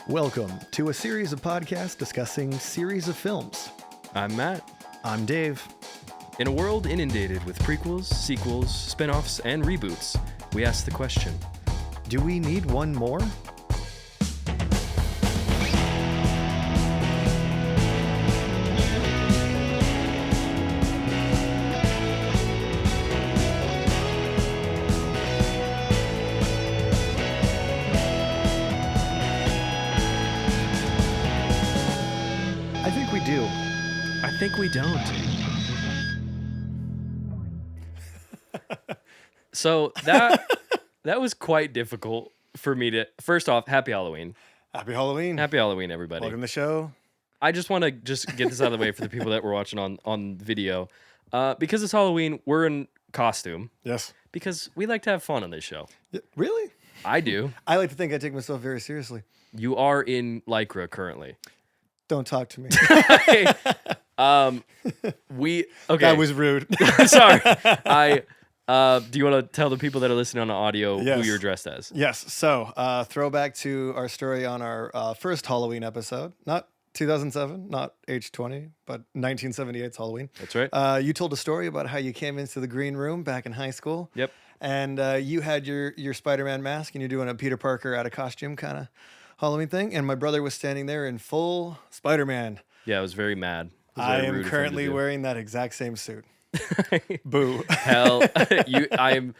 Welcome to a series of podcasts discussing series of films. I'm Matt. I'm Dave. In a world inundated with prequels, sequels, spin-offs, and reboots, we ask the question, Do we need one more? I think we do. I think we don't. So that was quite difficult for me to... First off, happy Halloween. Happy Halloween. Happy Halloween, everybody. Welcome to the show. I just want to get this out of the way for the people that were watching on video. Because it's Halloween, we're in costume. Yes. Because we like to have fun on this show. Yeah, really? I do. I like to think I take myself very seriously. You are in Lycra currently. Don't talk to me. Okay. That was rude. Sorry. Do you want to tell the people that are listening on the audio who you're dressed as? Yes. So, throwback to our story on our first Halloween episode. Not 2007, not age 20, but 1978's Halloween. That's right. You told a story about how you came into the green room back in high school. Yep. And you had your Spider-Man mask, and you're doing a Peter Parker out of costume kind of Halloween thing. And my brother was standing there in full Spider-Man. Yeah, I was very mad. I am currently wearing that exact same suit. Boo. Hell, I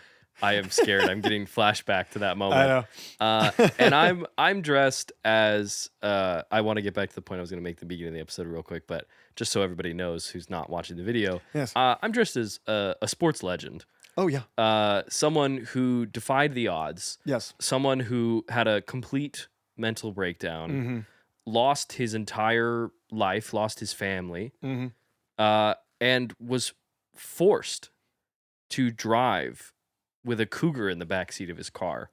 am scared. I'm getting flashback to that moment. I know. And I'm dressed as I want to get back to the point I was going to make at the beginning of the episode real quick, but just so everybody knows who's not watching the video. Yes. I'm dressed as a sports legend. Oh, yeah. Someone who defied the odds. Yes. Someone who had a complete mental breakdown, lost his entire life, lost his family, and was forced to drive with a cougar in the backseat of his car.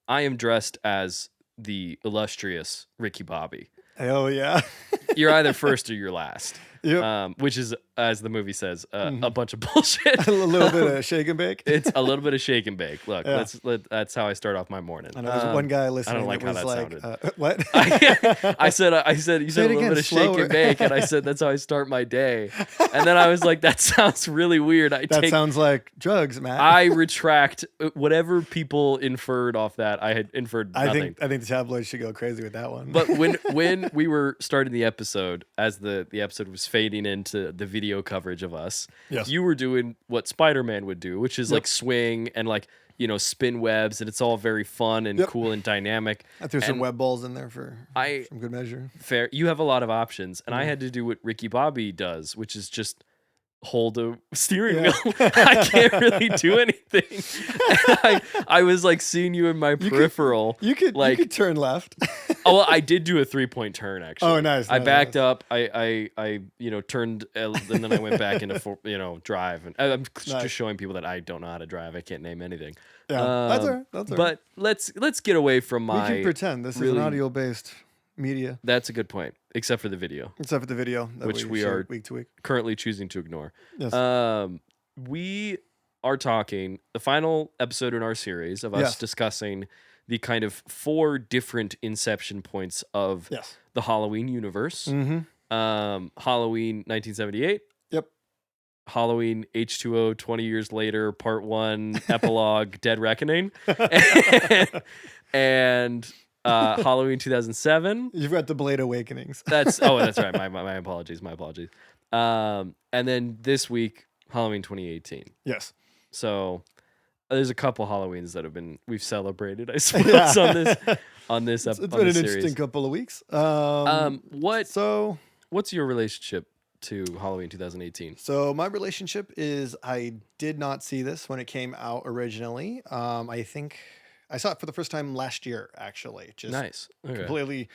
I am dressed as the illustrious Ricky Bobby. Hell yeah. You're either first or you're last. Yep. Which is, as the movie says, a bunch of bullshit. A little bit of shake and bake. It's a little bit of shake and bake. Look, Yeah. that's how I start off my morning. I know there's one guy listening. I don't like that how was that sounded. What? I said you said a little bit of shake slower. and bake, and I said that's how I start my day. And then I was like, that sounds really weird. That sounds like drugs, Matt. I retract whatever people inferred off that. I had inferred nothing. I think the tabloids should go crazy with that one. But when we were starting the episode, as the episode was fading into the video coverage of us, Yes. you were doing what Spider-Man would do, which is like swing and like, spin webs, and it's all very fun and cool and dynamic. I threw some web balls in there for some good measure. Fair. You have a lot of options, and I had to do what Ricky Bobby does, which is just hold a steering wheel. I can't really do anything. And I was like seeing you in my peripheral. You could turn left. Oh, well, I did do a 3-point turn actually. Oh, nice. I backed up. I turned, and then I went back into drive. And I'm just showing people that I don't know how to drive. I can't name anything. Yeah, that's all right. That's all right. But let's get away from my. We can pretend this is an audio-based media. That's a good point, except for the video, Except for the video, which we share are week to week. currently choosing to ignore. Yes. We are talking the final episode in our series of us discussing the kind of 4 different inception points of the Halloween universe. Halloween 1978. Yep. Halloween H2O 20 years later, part 1, epilogue, Dead Reckoning. and Halloween 2007. You've got the Blade Awakenings. That's right. My apologies. And then this week, Halloween 2018. Yes. So there's a couple Halloweens that we've celebrated, I suppose, on this It's been an interesting couple of weeks. What's your relationship to Halloween 2018? So my relationship is I did not see this when it came out originally. I think I saw it for the first time last year, actually. Just nice. Okay. Completely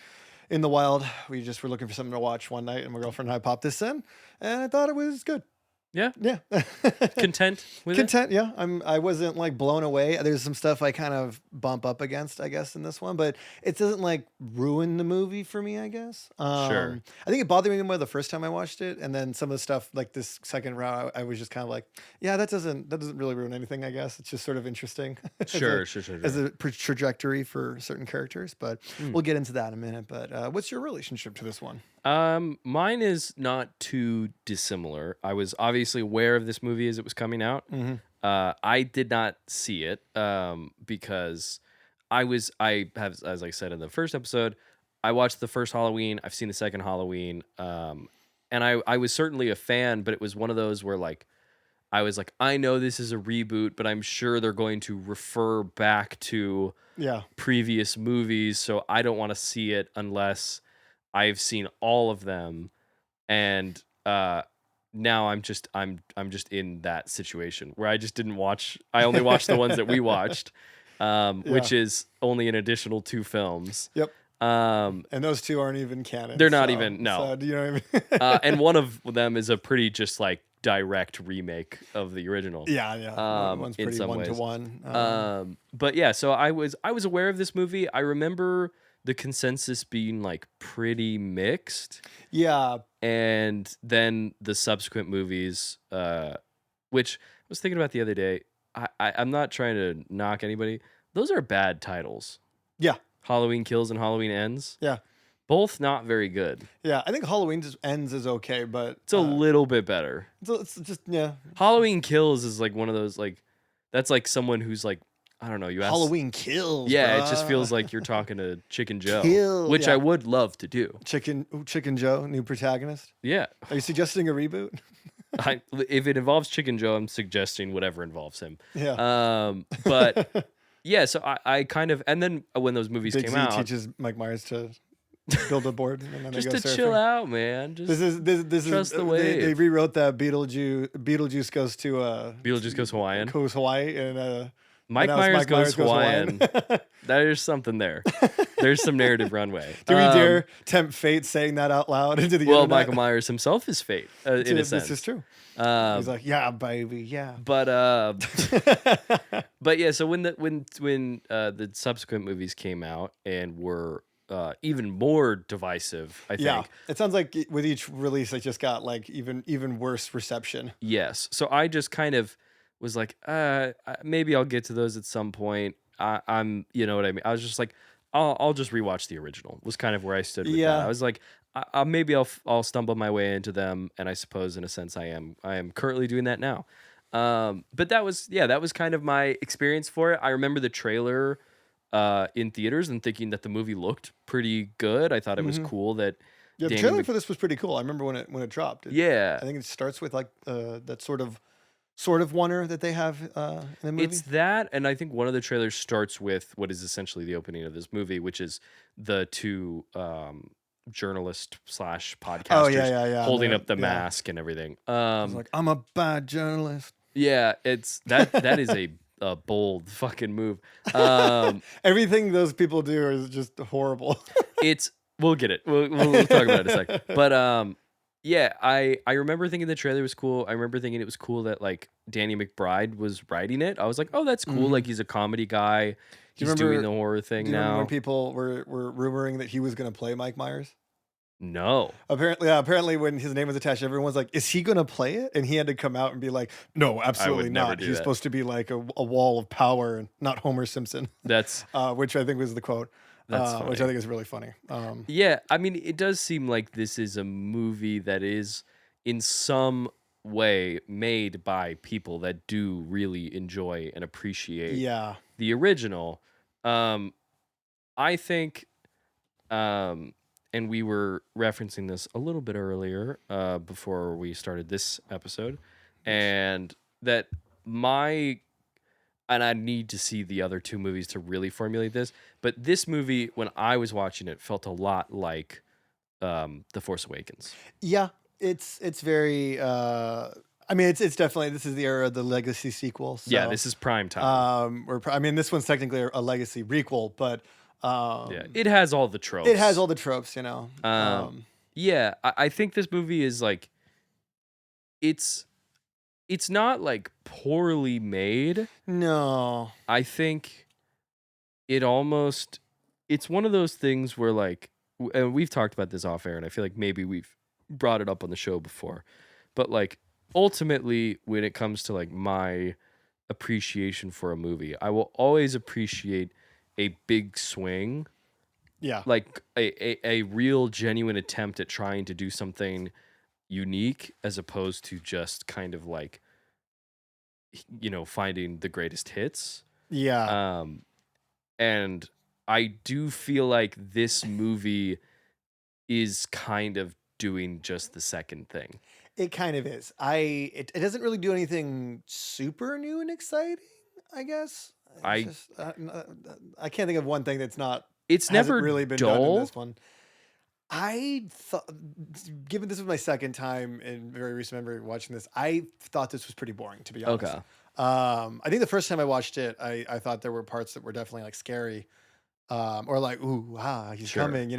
in the wild. We just were looking for something to watch one night, and my girlfriend and I popped this in, and I thought it was good. Yeah. Yeah. Content with Content, yeah. I wasn't like blown away. There's some stuff I kind of bump up against, I guess, in this one, but it doesn't like ruin the movie for me, I guess. Sure. I think it bothered me more the first time I watched it, and then some of the stuff like this second round, I was just kind of like, yeah, that doesn't really ruin anything, I guess. It's just sort of interesting it. Sure. Sure. as a trajectory for certain characters, but we'll get into that in a minute. But what's your relationship to this one? Mine is not too dissimilar. I was obviously aware of this movie as it was coming out. I did not see it because I have, as I said in the first episode, I watched the first Halloween. I've seen the second Halloween, and I was certainly a fan, but it was one of those where like I was like, I know this is a reboot, but I'm sure they're going to refer back to previous movies, so I don't want to see it unless I've seen all of them, and now I'm just in that situation where I just didn't watch. I only watched the ones that we watched, which is only an additional 2 films. Yep. And those 2 aren't even canon. They're not even no. So, do you know what I mean? And one of them is a pretty just like direct remake of the original. Yeah. One's pretty one-to-one. But yeah, so I was aware of this movie. I remember the consensus being like pretty mixed. Yeah. And then the subsequent movies, which I was thinking about the other day, I'm not trying to knock anybody. Those are bad titles. Yeah. Halloween Kills and Halloween Ends. Yeah. Both not very good. Yeah, I think Halloween Ends is okay, but it's a little bit better. It's just Halloween Kills is like one of those like that's like someone who's like I don't know. You ask, Halloween Kills. Yeah, bruh. It just feels like you're talking to Chicken Joe, which I would love to do. Chicken Joe, new protagonist. Yeah. Are you suggesting a reboot? If it involves Chicken Joe, I'm suggesting whatever involves him. Yeah. But yeah, so I kind of and then when those movies Big came Z out, teaches Mike Myers to build a board and then just they go to surfing. chill out, man. Just this trust is the wave. They rewrote that Beetlejuice goes to Beetlejuice goes Hawaiian. Goes Hawaii and Mike Myers goes Hawaiian. There's something there. There's some narrative runway. Do we dare tempt fate saying that out loud into the internet? Michael Myers himself is fate, in a sense. This is true. He's like, yeah, baby, yeah. But yeah. So when the subsequent movies came out and were even more divisive, I think. Yeah, it sounds like with each release, it just got like even worse reception. Yes. So I just kind of was like, maybe I'll get to those at some point. I'm, you know what I mean? I was just like, I'll just rewatch the original. Was kind of where I stood with that. I was like, maybe I'll stumble my way into them, and I suppose in a sense I am currently doing that now. But that was kind of my experience for it. I remember the trailer in theaters and thinking that the movie looked pretty good. I thought it was cool that. Yeah, the trailer for this was pretty cool. I remember when it dropped. I think it starts with like that sort of wonder that they have in the movie. It's that, and I think one of the trailers starts with what is essentially the opening of this movie, which is the 2 journalist / podcasters holding up the mask and everything. I was like, I'm a bad journalist. Yeah, it's that is a bold fucking move. Everything those people do is just horrible. We'll get it. We'll talk about it in a sec. But yeah, I remember thinking the trailer was cool. I remember thinking it was cool that like Danny McBride was writing it. I was like, oh, that's cool. Like he's a comedy guy. He's doing the horror thing do you now. Remember when people were rumoring that he was going to play Mike Myers? No. Apparently when his name was attached, everyone was like, is he going to play it? And he had to come out and be like, no, absolutely not. He's supposed to be like a wall of power and not Homer Simpson. That's which I think was the quote. Which I think is really funny. Yeah, I mean, it does seem like this is a movie that is in some way made by people that do really enjoy and appreciate the original. I think, and we were referencing this a little bit earlier before we started this episode, and that and I need to see the other 2 movies to really formulate this. But this movie, when I was watching it, felt a lot like The Force Awakens. Yeah, it's very. I mean, it's definitely this is the era of the legacy sequel. So, yeah, this is prime time. This one's technically a legacy requel, but it has all the tropes. It has all the tropes, you know. Yeah, I think this movie is like, it's it's not like poorly made. No. I think it's one of those things where like, and we've talked about this off air, and I feel like maybe we've brought it up on the show before, but like ultimately when it comes to like my appreciation for a movie, I will always appreciate a big swing, Yeah. like a real genuine attempt at trying to do something unique as opposed to just kind of like, finding the greatest hits. Yeah. And I do feel like this movie is kind of doing just the second thing. It kind of is. It doesn't really do anything super new and exciting, I guess. I Just, I can't think of one thing it's hasn't never really been done in this one. I thought, given this was my second time in very recent memory watching this, I thought this was pretty boring, to be honest. Okay. I think the first time I watched it, I thought there were parts that were definitely like scary. Or like, ooh, he's Sure. coming,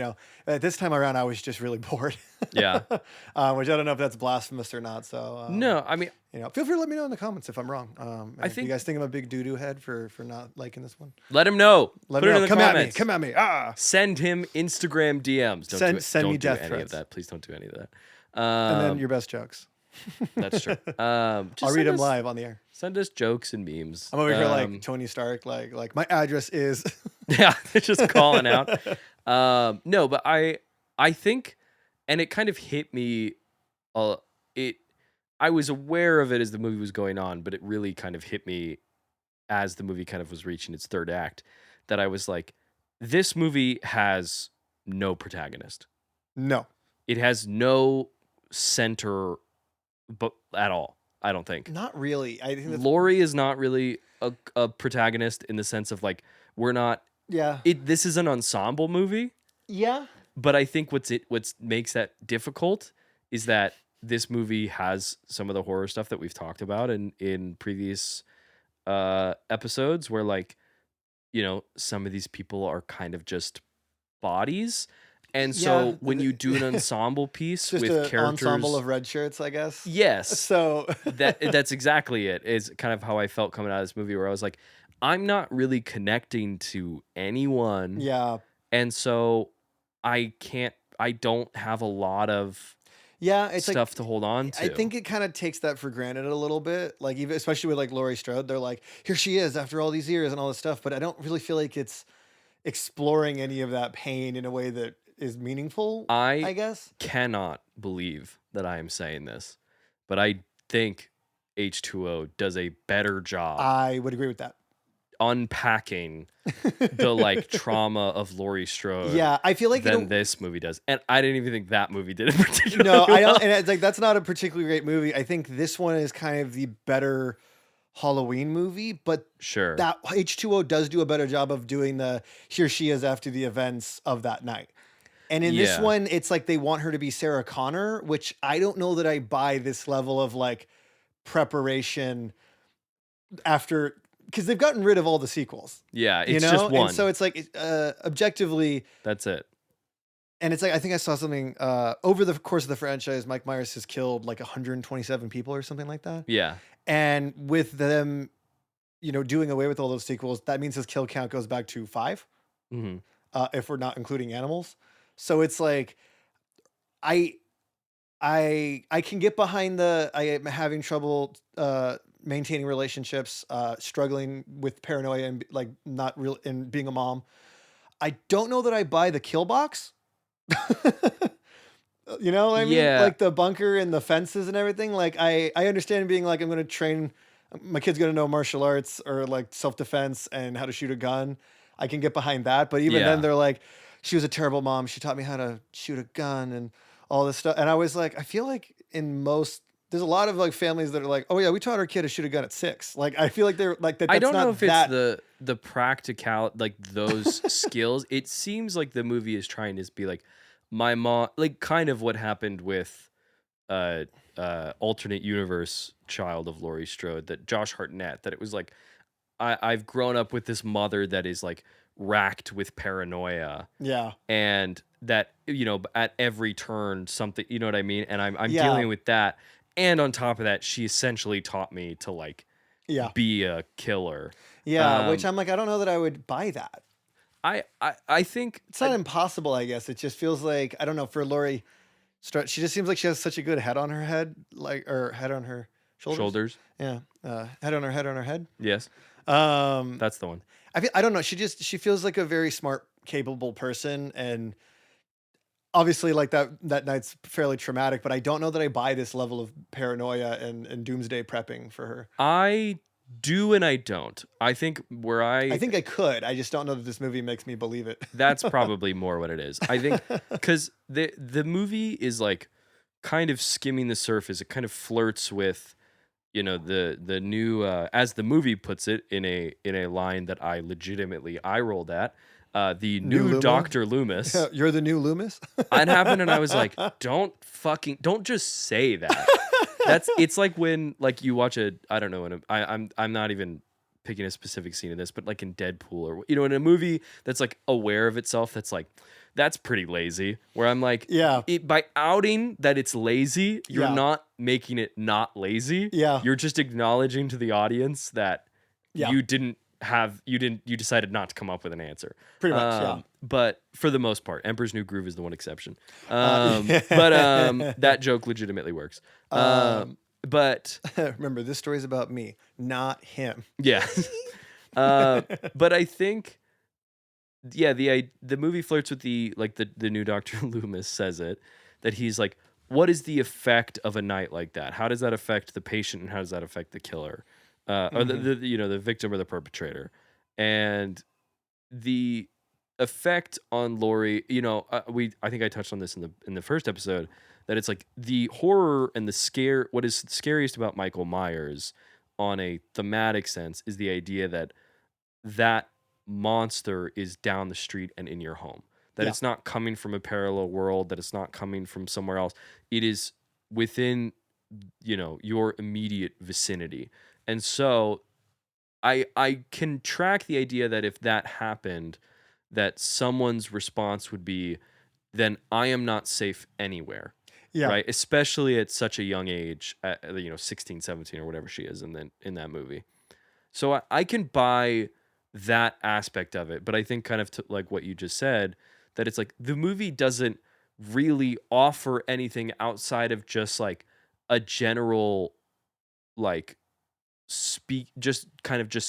At this time around, I was just really bored. Yeah. Which I don't know if that's blasphemous or not. So No, I mean, feel free to let me know in the comments if I'm wrong. I if think you guys think I'm a big doo-doo head for not liking this one. let him know. Let Put me it know. in the Come comments. at me. Come at me. Ah. Send him Instagram DMs. Send me death any threats. of that. Please don't do any of that. And then your best jokes. That's true. I'll read them live on the air. Send us jokes and memes. I'm over here like Tony Stark, like my address is. Yeah, they're just calling out. No, but I think, and it kind of hit me. I was aware of it as the movie was going on, but it really kind of hit me as the movie kind of was reaching its third act. That I was like, this movie has no protagonist. No, it has no center, but at all. I don't think. Not really. I think Laurie is not really a protagonist in the sense of like we're not. Yeah. This is an ensemble movie. Yeah. But I think what makes that difficult is that this movie has some of the horror stuff that we've talked about in previous episodes, where like, some of these people are kind of just bodies. And so when you do an ensemble piece just with an characters, ensemble of red shirts, I guess. Yes. So that's exactly it. Is kind of how I felt coming out of this movie, where I was like, I'm not really connecting to anyone. Yeah. And so I don't have a lot of stuff to hold on to. I think it kind of takes that for granted a little bit. Like even especially with like Laurie Strode, they're like, here she is after all these years and all this stuff. But I don't really feel like it's exploring any of that pain in a way that is meaningful, I guess. Cannot believe that I am saying this, but I think H2O does a better job. I would agree with that. Unpacking the like trauma of Laurie Strode. Yeah, I feel like than this movie does. And I didn't even think that movie did it particularly No, I don't. well. And it's like, that's not a particularly great movie. I think this one is kind of the better Halloween movie, but sure, that H2O does do a better job of doing the here she is after the events of that night. And in this one, it's like they want her to be Sarah Connor, which I don't know that I buy this level of like preparation after, because they've gotten rid of all the sequels. Yeah, it's just one. And so it's like objectively, that's it. And it's like, I think I saw something over the course of the franchise, Mike Myers has killed like 127 people or something like that. Yeah. And with them, doing away with all those sequels, that means his kill count goes back to 5. Mm-hmm. If we're not including animals. So it's like, I can get behind I am having trouble maintaining relationships, struggling with paranoia and like not real and being a mom. I don't know that I buy the kill box. You know what I mean? Like the bunker and the fences and everything. Like I understand being like, I'm going to train, my kid's going to know martial arts or like self-defense and how to shoot a gun. I can get behind that. But even then they're like, she was a terrible mom. She taught me how to shoot a gun and all this stuff. And I was like, I feel like there's a lot of like families that are like, oh yeah, we taught our kid to shoot a gun at 6. Like, I feel like they're like that. I don't know if it's the practical, like those skills. It seems like the movie is trying to be like, my mom, like kind of what happened with alternate universe child of Laurie Strode, that Josh Hartnett, that it was like, I've grown up with this mother that is like racked with paranoia. Yeah. And that, at every turn something, you know what I mean? And I'm dealing with that. And on top of that, she essentially taught me to like Yeah. be a killer. Yeah, which I'm like, I don't know that I would buy that. I think It's not impossible, I guess. It just feels like, I don't know, for Laurie Strode, she just seems like she has such a good head on her head, like, or head on her shoulders. Yeah. Head on her head. Yes. Um, That's the one. I don't know. She feels like a very smart, capable person, and obviously like that night's fairly traumatic, but I don't know that I buy this level of paranoia and doomsday prepping for her. I do and I don't. I think I think I could. I just don't know that this movie makes me believe it. that's probably more what it is. I think because the movie is like kind of skimming the surface. It kind of flirts with, you know, the new as the movie puts it in a line that I legitimately eye rolled at. The new Dr. Loomis. You're the new Loomis? It happened and I was like, don't just say that. It's like when like you watch I don't know, I'm not even picking a specific scene in this, but like in Deadpool or you know, in a movie that's like aware of itself, that's like that's pretty lazy. Where I'm like, yeah, by outing that it's lazy, you're Yeah. not making it not lazy. Yeah. You're just acknowledging to the audience that Yeah. you decided not to come up with an answer. Pretty much, yeah. But for the most part, Emperor's New Groove is the one exception. But that joke legitimately works. But remember, this story's about me, not him. yeah. But I think, yeah, the movie flirts with the new Dr. Loomis says it, that he's like, what is the effect of a night like that? How does that affect the patient and how does that affect the killer? Or the victim or the perpetrator? And the effect on Laurie, I think I touched on this in the first episode, that it's like the horror and the scare. What is scariest about Michael Myers on a thematic sense is the idea that monster is down the street and in your home. That it's not coming from a parallel world, that it's not coming from somewhere else. It is within, your immediate vicinity. And so I can track the idea that if that happened, that someone's response would be, then I am not safe anywhere. Yeah. Right. Especially at such a young age, 16, 17 or whatever she is in that movie. So I can buy that aspect of it. But I think kind of like what you just said, that it's like the movie doesn't really offer anything outside of just like a general, like, just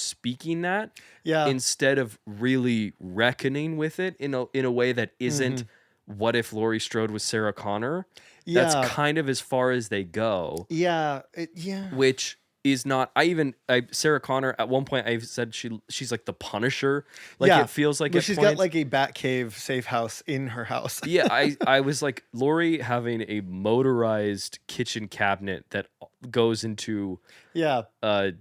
speaking that, instead of really reckoning with it in a way that isn't what if Laurie Strode was Sarah Connor. That's kind of as far as they go. Which is not. Sarah Connor at one point I said she's like the Punisher. Like it feels like she's got like a Batcave safe house in her house. I was like, Laurie having a motorized kitchen cabinet that goes into a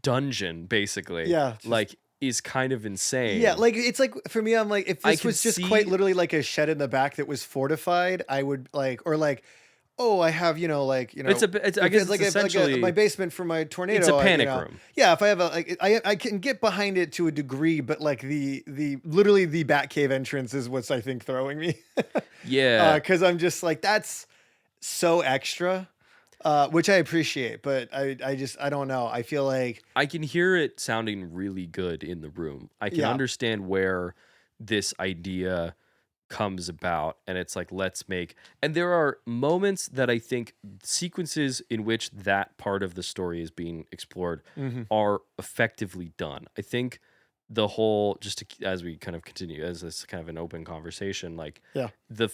dungeon basically. Like is kind of insane. Like it's like for me, I'm like, if this was just quite literally like a shed in the back that was fortified, I would like, or like, oh, I have, I guess it's essentially my basement for my tornado. It's a panic room. Yeah, if I have I can get behind it to a degree, but like the literally the Batcave entrance is what's I think throwing me. Because I'm just like, that's so extra. Which I appreciate, but I don't know. I feel like I can hear it sounding really good in the room. I can understand where this idea comes about, and it's like, and there are moments that I think sequences in which that part of the story is being explored are effectively done. I think the whole, as we kind of continue as this kind of an open conversation, like in the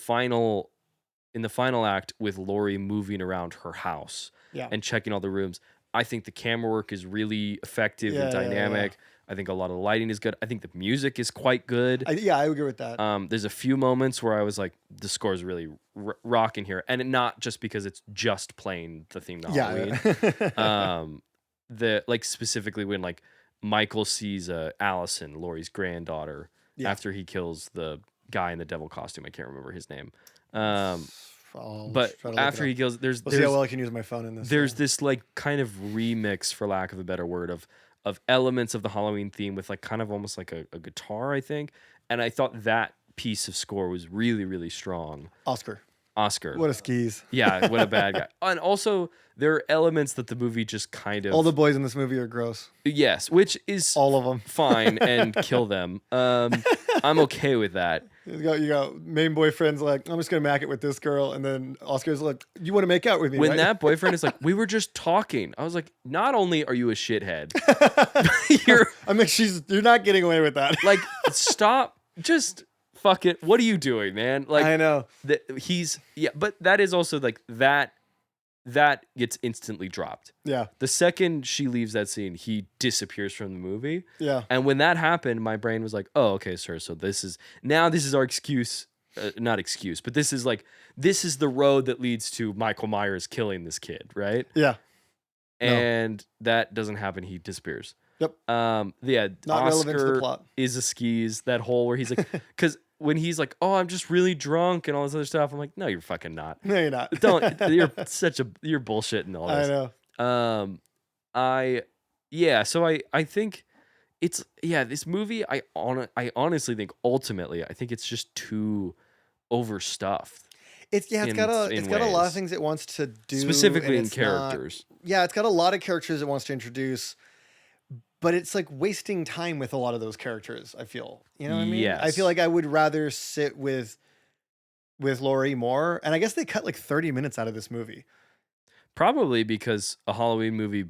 final act with Laurie moving around her house and checking all the rooms, I think the camera work is really effective and dynamic. I think a lot of the lighting is good. I think the music is quite good. I agree with that. There's a few moments where I was like, the score is really rocking here. And not just because it's just playing the theme to Halloween. Like specifically when like Michael sees Allison, Laurie's granddaughter, after he kills the guy in the devil costume. I can't remember his name. But after he kills, there's see how well I can use my phone in this. There's this like kind of remix, for lack of a better word, of elements of the Halloween theme with like kind of almost like a guitar, I think. And I thought that piece of score was really, really strong. Oscar. Oscar. What a skis. Yeah, what a bad guy. And also, there are elements that the movie just kind of... All the boys in this movie are gross. Yes, which is all of them fine, and kill them. I'm okay with that. You got main boyfriend's like, I'm just gonna mac it with this girl, and then Oscar's like, you want to make out with me? When right? that boyfriend is like, we were just talking. I was like, not only are you a shithead, you're not getting away with that. Like, stop, just fuck it. What are you doing, man? Like, I know but that is also like that gets instantly dropped. Yeah. The second she leaves that scene, he disappears from the movie. Yeah. And when that happened, my brain was like, oh, okay, sir. So this is our excuse. Not excuse, but this is the road that leads to Michael Myers killing this kid, right? Yeah. And that doesn't happen. He disappears. Yep. Yeah. Not relevant to the plot. Is a skis, that hole where he's like, because when he's like, oh, I'm just really drunk and all this other stuff, I'm like, no, you're fucking not. No, you're not. You're bullshitting and all this. I know. So I think it's, this movie, I honestly think ultimately, I think it's just too overstuffed. It's got a lot of things it wants to do, specifically in characters. It's got a lot of characters it wants to introduce, but it's like wasting time with a lot of those characters, I feel. You know what I mean? Yes. I feel like I would rather sit with Laurie more. And I guess they cut like 30 minutes out of this movie. Probably because a Halloween movie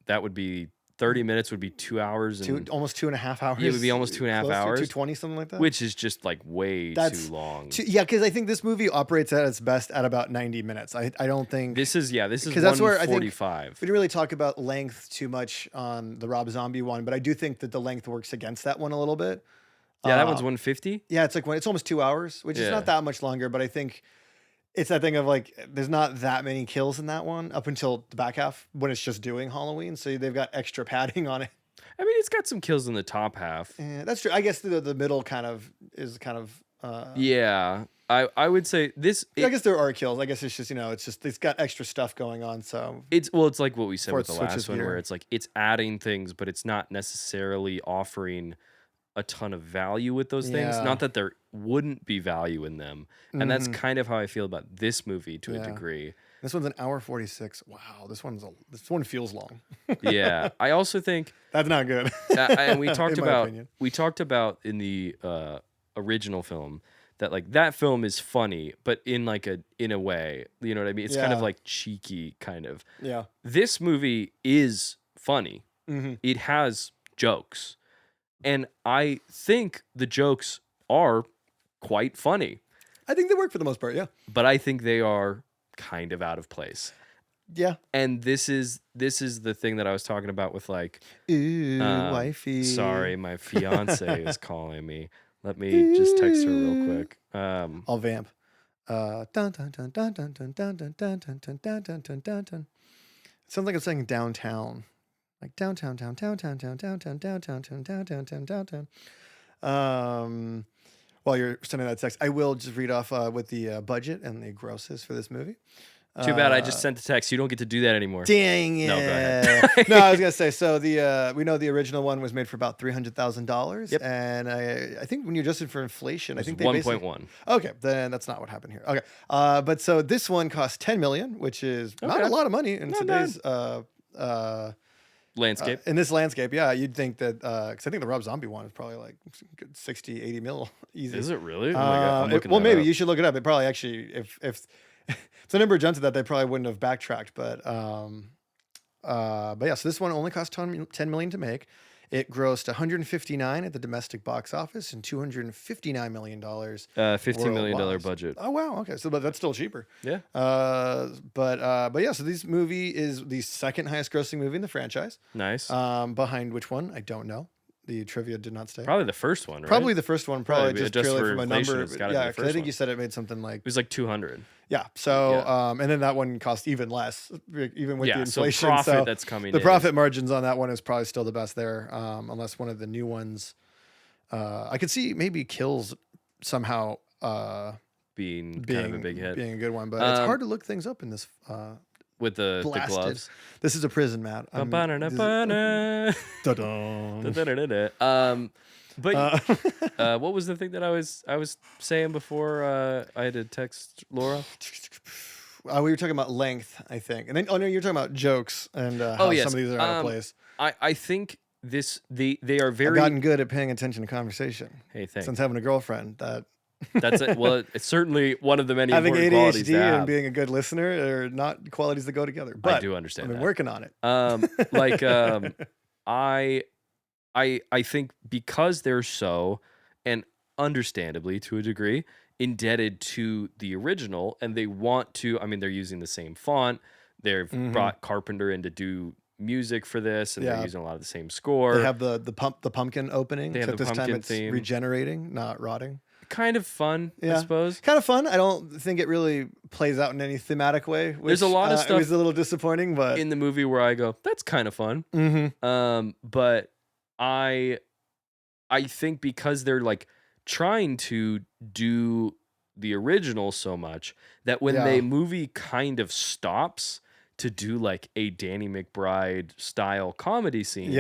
that would be 30 minutes would be 2 hours. Almost 2.5 hours. It would be almost 2.5 hours. 220, something like that. Which is just like way too long. Because I think this movie operates at its best at about 90 minutes. I don't think... This is 145. We didn't really talk about length too much on the Rob Zombie one, but I do think that the length works against that one a little bit. Yeah, that one's 150? Yeah, it's almost 2 hours, which is not that much longer, but I think... It's that thing of like, there's not that many kills in that one up until the back half when it's just doing Halloween. So they've got extra padding on it. I mean, it's got some kills in the top half. Yeah, that's true. I guess the middle is yeah, I would say this. I guess there are kills. I guess it's just, it's got extra stuff going on. So it's like what we said with the last one, where it's like it's adding things, but it's not necessarily offering a ton of value with those things. Not that there wouldn't be value in them. And that's kind of how I feel about this movie to a degree. This one's an hour 46. Wow, this one feels long. Yeah, I also think that's not good. And we talked about in the original film that like that film is funny, but in a way, you know what I mean? It's kind of like cheeky, kind of. Yeah. This movie is funny. Mm-hmm. It has jokes. And I think the jokes are quite funny. I think they work for the most part, yeah. But I think they are kind of out of place. Yeah. And this is the thing that I was talking about with like, ooh, wifey. Sorry, my fiance is calling me. Let me just text her real quick. I'll vamp. Dun dun dun dun dun dun dun dun dun dun dun dun dun dun dun dun dun. It sounds like I'm saying downtown. Like downtown. While you're sending that text, I will just read off what the budget and the gross is for this movie. Too bad I just sent the text. You don't get to do that anymore. Dang it. No, go ahead. No, I was going to say, so we know the original one was made for about $300,000. Yep. And I think when you adjusted for inflation, I think they 1.1. Okay, then that's not what happened here. Okay. But so this one cost $10 million, which is not a lot of money in today's landscape. In this landscape, yeah, you'd think that because I think the Rob Zombie one is probably like 60, 80 mil easy. Is it really? Oh my God, I'm looking maybe up. you should look it up. It probably actually, if the number jumped to that, they probably wouldn't have backtracked. But yeah, so this one only cost $10 million to make. It grossed 159 at the domestic box office and $259 million. $15 million budget. Oh wow, okay, so but that's still cheaper. Yeah. But yeah, so this movie is the second highest grossing movie in the franchise. Nice. Behind which one? I don't know. The trivia did not stay. Probably the first one, right? Probably the first one. Probably just purely for from a inflation, number. it's gotta be Yeah, the because I first think one. you said it made something like It was like 200. Yeah. So and then that one cost even less, even with the inflation. So profit that's coming. The profit margins on that one is probably still the best there, unless one of the new ones. I could see maybe Kills somehow being kind of a big hit, being a good one, but it's hard to look things up in this. With the gloves. This is a prison, Matt. But what was the thing that I was saying before I had to text Laura? We were talking about length, I think, and then no, you're talking about jokes and how Yes. some of these are out of place. I think they are I've very. gotten good at paying attention to conversation. Hey, thanks. Since having a girlfriend, That's it. Well, it's certainly one of the many having important qualities to ADHD have. and being a good listener are not qualities that go together. But I do understand. I've been that. working on it. I think because they're so, and understandably to a degree, indebted to the original, and they want to. I mean, they're using the same font. They've brought Carpenter in to do music for this, and they're using a lot of the same score. They have the pumpkin opening. They have except the this pumpkin time it's theme. regenerating, not rotting. Kind of fun, I suppose. Kind of fun. I don't think it really plays out in any thematic way. Which, There's a lot of stuff. It was a little disappointing, but in the movie where I go, that's kind of fun. But I think because they're like trying to do the original so much that when the movie kind of stops to do like a Danny McBride style comedy scene,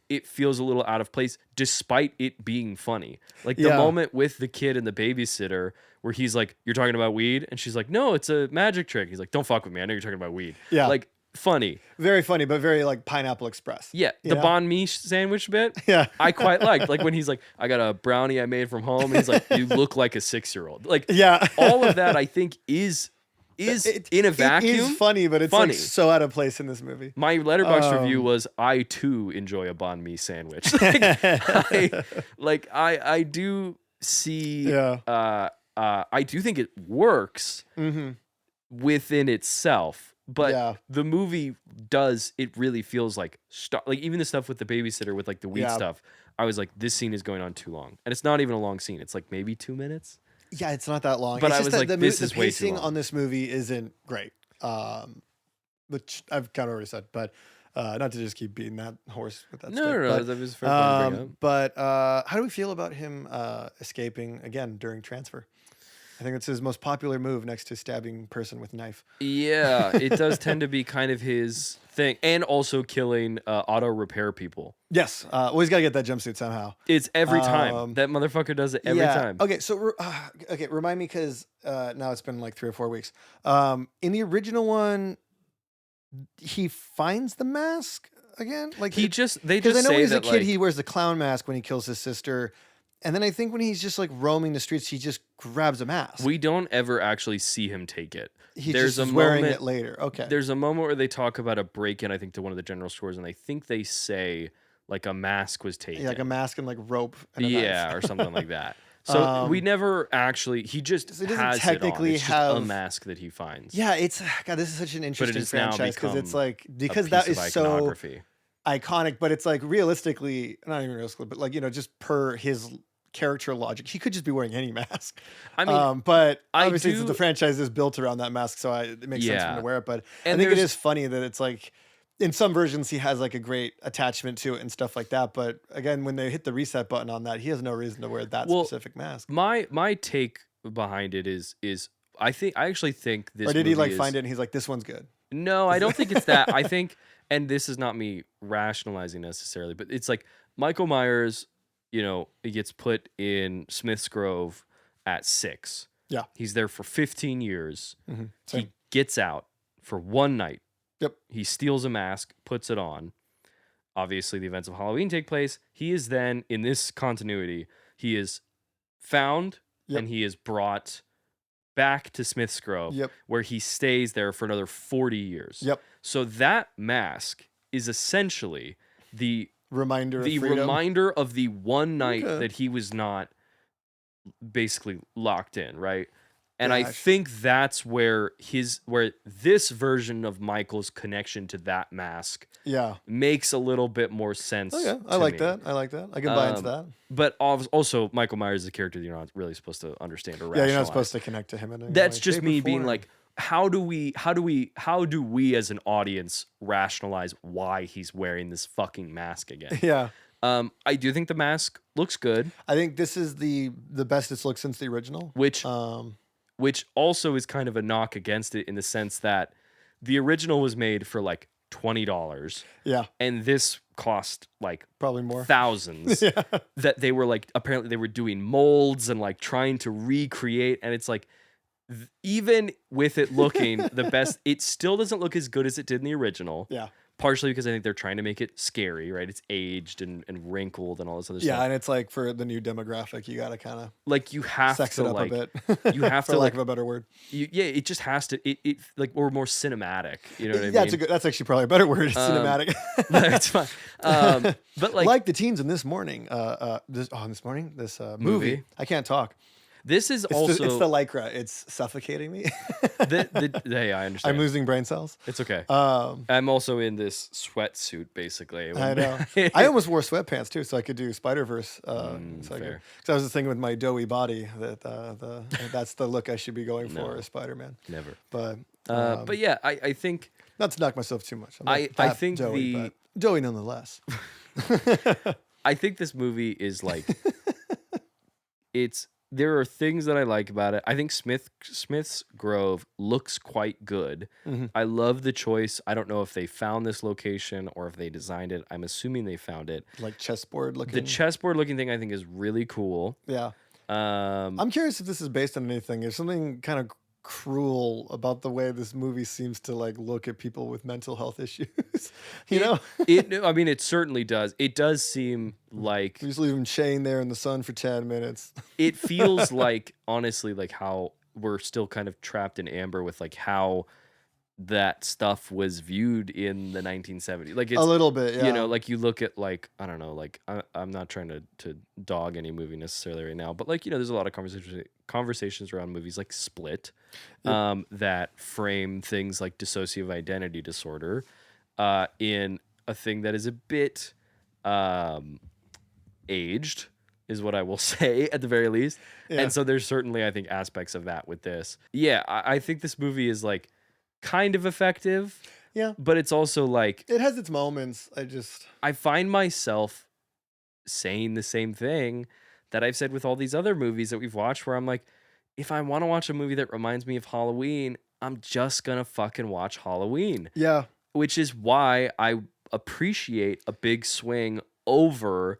it feels a little out of place despite it being funny. Like the moment with the kid and the babysitter where he's like, you're talking about weed? And she's like, no, it's a magic trick. He's like, don't fuck with me. I know you're talking about weed. Yeah. Like funny. Very funny, but very like Pineapple Express. Yeah. The banh mi sandwich bit. Yeah. I quite liked. Like when he's like, I got a brownie I made from home. And he's like, you look like a 6-year-old. Like all of that I think is in a vacuum. It is funny, but it's like so out of place in this movie. My letterboxed review was, I too enjoy a banh mi sandwich. I do see. I do think it works within itself, but the movie does. It really feels like even the stuff with the babysitter with like the weed stuff. I was like, this scene is going on too long, and it's not even a long scene. It's like maybe 2 minutes. Yeah, it's not that long. But it's I was like, this is the way too pacing long. on this movie isn't great, which I've kind of already said. But not to just keep beating that horse with that. No, that was fair to bring up. But how do we feel about him escaping again during transfer? I think it's his most popular move next to stabbing person with knife. Yeah, it does tend to be kind of his thing, and also killing auto repair people. Yes, well, he's got to get that jumpsuit somehow. It's every time that motherfucker does it every time. Okay, so remind me because now it's been like 3 or 4 weeks. In the original one, he finds the mask again. Like they just I know say when he's that a kid, like, he wears the clown mask when he kills his sister. And then I think when he's just like roaming the streets, he just grabs a mask. We don't ever actually see him take it. There's just wearing it later. Okay. There's a moment where they talk about a break-in, I think, to one of the general stores, and I think they say like a mask was taken. Yeah, like a mask and like rope. And a knife. Or something like that. So we never actually. He just has technically it on. It's just a mask that he finds. Yeah, it's God. This is such an interesting franchise because it's like that is so iconic, but it's like realistically, not even realistically, but like just per his character logic, he could just be wearing any mask. I mean, but obviously the franchise is built around that mask, so it makes sense for him to wear it. But I think it is funny that it's like in some versions he has like a great attachment to it and stuff like that. But again, when they hit the reset button on that, he has no reason to wear that specific mask. My take behind it is I actually think this. Or did he like find it and he's like, this one's good? No, I don't think it's that. I think, and this is not me rationalizing necessarily, but it's like Michael Myers. He gets put in Smith's Grove at 6. Yeah. He's there for 15 years. He gets out for one night. Yep. He steals a mask, puts it on. Obviously, the events of Halloween take place. He is then, in this continuity, he is found and he is brought back to Smith's Grove, where he stays there for another 40 years. Yep. So that mask is essentially the reminder of the one night that he was not basically locked in, right? And I think that's where this version of Michael's connection to that mask makes a little bit more sense. I like that. I can buy into that. But also Michael Myers is a character that you're not really supposed to understand or rationalize. Yeah, you're not supposed to connect to him in any That's way, just me being like, how do we as an audience rationalize why he's wearing this fucking mask again? Yeah. I do think the mask looks good. I think this is the best it's looked since the original. Which also is kind of a knock against it in the sense that the original was made for like $20. Yeah, And this cost like probably more. thousands. Yeah. That they were like, apparently they were doing molds and like trying to recreate. And it's like, even with it looking the best, it still doesn't look as good as it did in the original. Yeah. Partially because I think they're trying to make it scary, right? It's aged and wrinkled and all this other stuff. Yeah, and it's like for the new demographic, you gotta kind of Like you have sex to it up like a bit. you have for to lack like of a better word. yeah, it just has to it like or more cinematic. You know what I Yeah, mean? that's actually probably a better word. It's cinematic. It's fine. But like the teens in this morning. This movie. I can't talk. This is It's also it's the lycra. It's suffocating me. hey, I understand. I'm losing brain cells. It's okay. I'm also in this sweatsuit basically. I know. I almost wore sweatpants too, so I could do Spider-Verse. Because I was just thinking with my doughy body that that's the look I should be going for as Spider-Man. Never. But yeah, I think not to knock myself too much. I think doughy, but doughy nonetheless. I think this movie is like there are things that I like about it. I think Smith's Grove looks quite good. Mm-hmm. I love the choice. I don't know if they found this location or if they designed it. I'm assuming they found it. Like chessboard looking. The chessboard looking thing I think is really cool. Yeah. I'm curious if this is based on anything. There's something kind of cruel about the way this movie seems to like look at people with mental health issues. I mean, it certainly does. It does seem like you just leave him chained there in the sun for 10 minutes. It feels like, honestly, like how we're still kind of trapped in amber with like how that stuff was viewed in the 1970s. Like it's a little bit, yeah. Like you look at like, I don't know, like I'm not trying to dog any movie necessarily right now, but like, there's a lot of conversations around movies like Split, that frame things like dissociative identity disorder, in a thing that is a bit, aged, is what I will say at the very least. Yeah. And so there's certainly, I think, aspects of that with this. Yeah, I think this movie is like kind of effective. Yeah. But it's also like it has its moments. I find myself saying the same thing that I've said with all these other movies that we've watched where I'm like, if I want to watch a movie that reminds me of Halloween, I'm just gonna fucking watch Halloween. Yeah. Which is why I appreciate a big swing over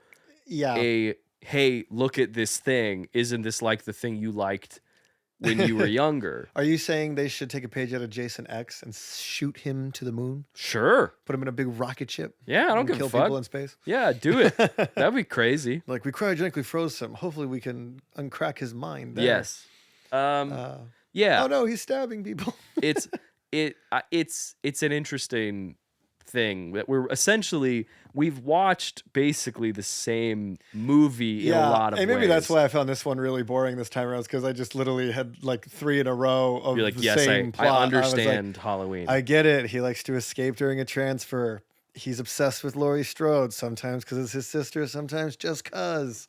hey, look at this thing. Isn't this like the thing you liked when you were younger? Are you saying they should take a page out of Jason X and shoot him to the moon? Sure. Put him in a big rocket ship? Yeah, I don't give a fuck. Kill people in space? Yeah, do it. That'd be crazy. Like, we cryogenically froze him. Hopefully we can uncrack his mind there. Yes. Yeah. Oh no, he's stabbing people. It's an interesting thing that we've watched basically the same movie in a lot of ways. And maybe that's why I found this one really boring this time around, because I just literally had like 3 in a row of You're like, the yes, same plot. I understand Halloween. I get it. He likes to escape during a transfer. He's obsessed with Laurie Strode, sometimes because it's his sister, sometimes just cause.